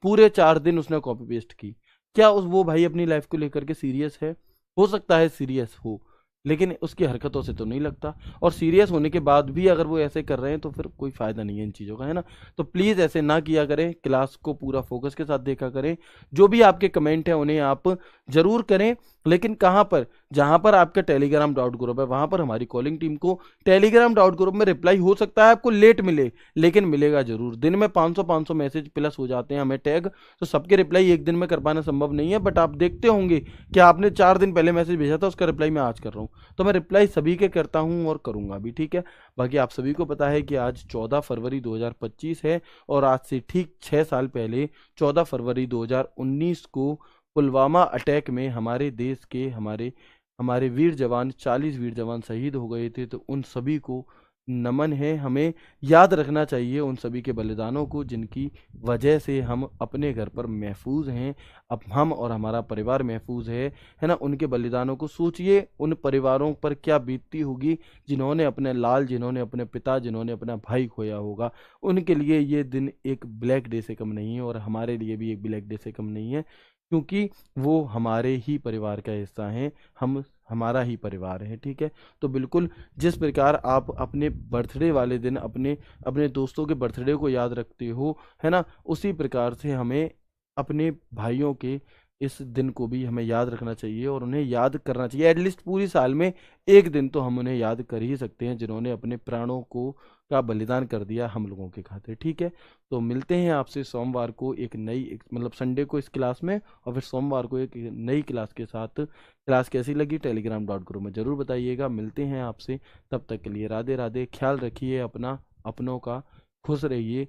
S1: पूरे 4 दिन उसने कॉपी पेस्ट की। क्या वो भाई अपनी लाइफ को लेकर के सीरियस है? हो सकता है सीरियस हो, लेकिन उसकी हरकतों से तो नहीं लगता। और सीरियस होने के बाद भी अगर वो ऐसे कर रहे हैं तो फिर कोई फायदा नहीं है इन चीज़ों का, है ना। तो प्लीज़ ऐसे ना किया करें, क्लास को पूरा फोकस के साथ देखा करें। जो भी आपके कमेंट हैं उन्हें आप जरूर करें, लेकिन कहाँ पर, जहाँ पर आपका टेलीग्राम डॉट ग्रुप है वहाँ पर हमारी कॉलिंग टीम को टेलीग्राम डॉट ग्रुप में रिप्लाई हो सकता है आपको लेट मिले, लेकिन मिलेगा जरूर। दिन में 500 मैसेज प्लस हो जाते हैं हमें टैग, तो सबके रिप्लाई एक दिन में कर पाना संभव नहीं है। बट आप देखते होंगे कि आपने 4 दिन पहले मैसेज भेजा था, उसका रिप्लाई मैं आज कर रहा हूँ, तो मैं रिप्लाई सभी के करता हूँ और करूँगा भी, ठीक है। बाकी आप सभी को पता है कि आज 14 फरवरी 2025 है, और आज से ठीक 6 साल पहले 14 फरवरी 2019 को पुलवामा अटैक में हमारे देश के हमारे हमारे वीर जवान 40 वीर जवान शहीद हो गए थे। तो उन सभी को नमन है, हमें याद रखना चाहिए उन सभी के बलिदानों को, जिनकी वजह से हम अपने घर पर महफूज हैं, अब हम और हमारा परिवार महफूज है ना। उनके बलिदानों को सोचिए, उन परिवारों पर क्या बीतती होगी जिन्होंने अपने लाल, जिन्होंने अपने पिता, जिन्होंने अपना भाई खोया होगा। उनके लिए ये दिन एक ब्लैक डे से कम नहीं है, और हमारे लिए भी एक ब्लैक डे से कम नहीं है, क्योंकि वो हमारे ही परिवार का हिस्सा हैं, हम हमारा ही परिवार है, ठीक है। तो बिल्कुल जिस प्रकार आप अपने बर्थडे वाले दिन अपने अपने दोस्तों के बर्थडे को याद रखते हो, है ना, उसी प्रकार से हमें अपने भाइयों के इस दिन को भी हमें याद रखना चाहिए, और उन्हें याद करना चाहिए। एटलीस्ट पूरी साल में एक दिन तो हम उन्हें याद कर ही सकते हैं, जिन्होंने अपने प्राणों को का बलिदान कर दिया हम लोगों के खातिर, ठीक है। तो मिलते हैं आपसे सोमवार को मतलब संडे को इस क्लास में, और फिर सोमवार को एक नई क्लास के साथ। क्लास कैसी लगी टेलीग्राम डॉट ग्रुप में ज़रूर बताइएगा। मिलते हैं आपसे, तब तक के लिए राधे राधे। ख्याल रखिए अपना, अपनों का, खुश रहिए,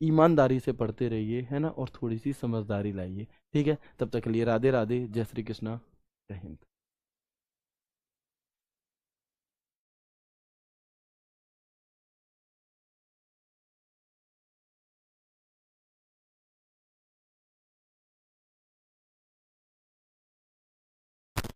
S1: ईमानदारी से पढ़ते रहिए, है ना, और थोड़ी सी समझदारी लाइए, ठीक है। तब तक के लिए राधे राधे, जय श्री कृष्णा, जय हिंद।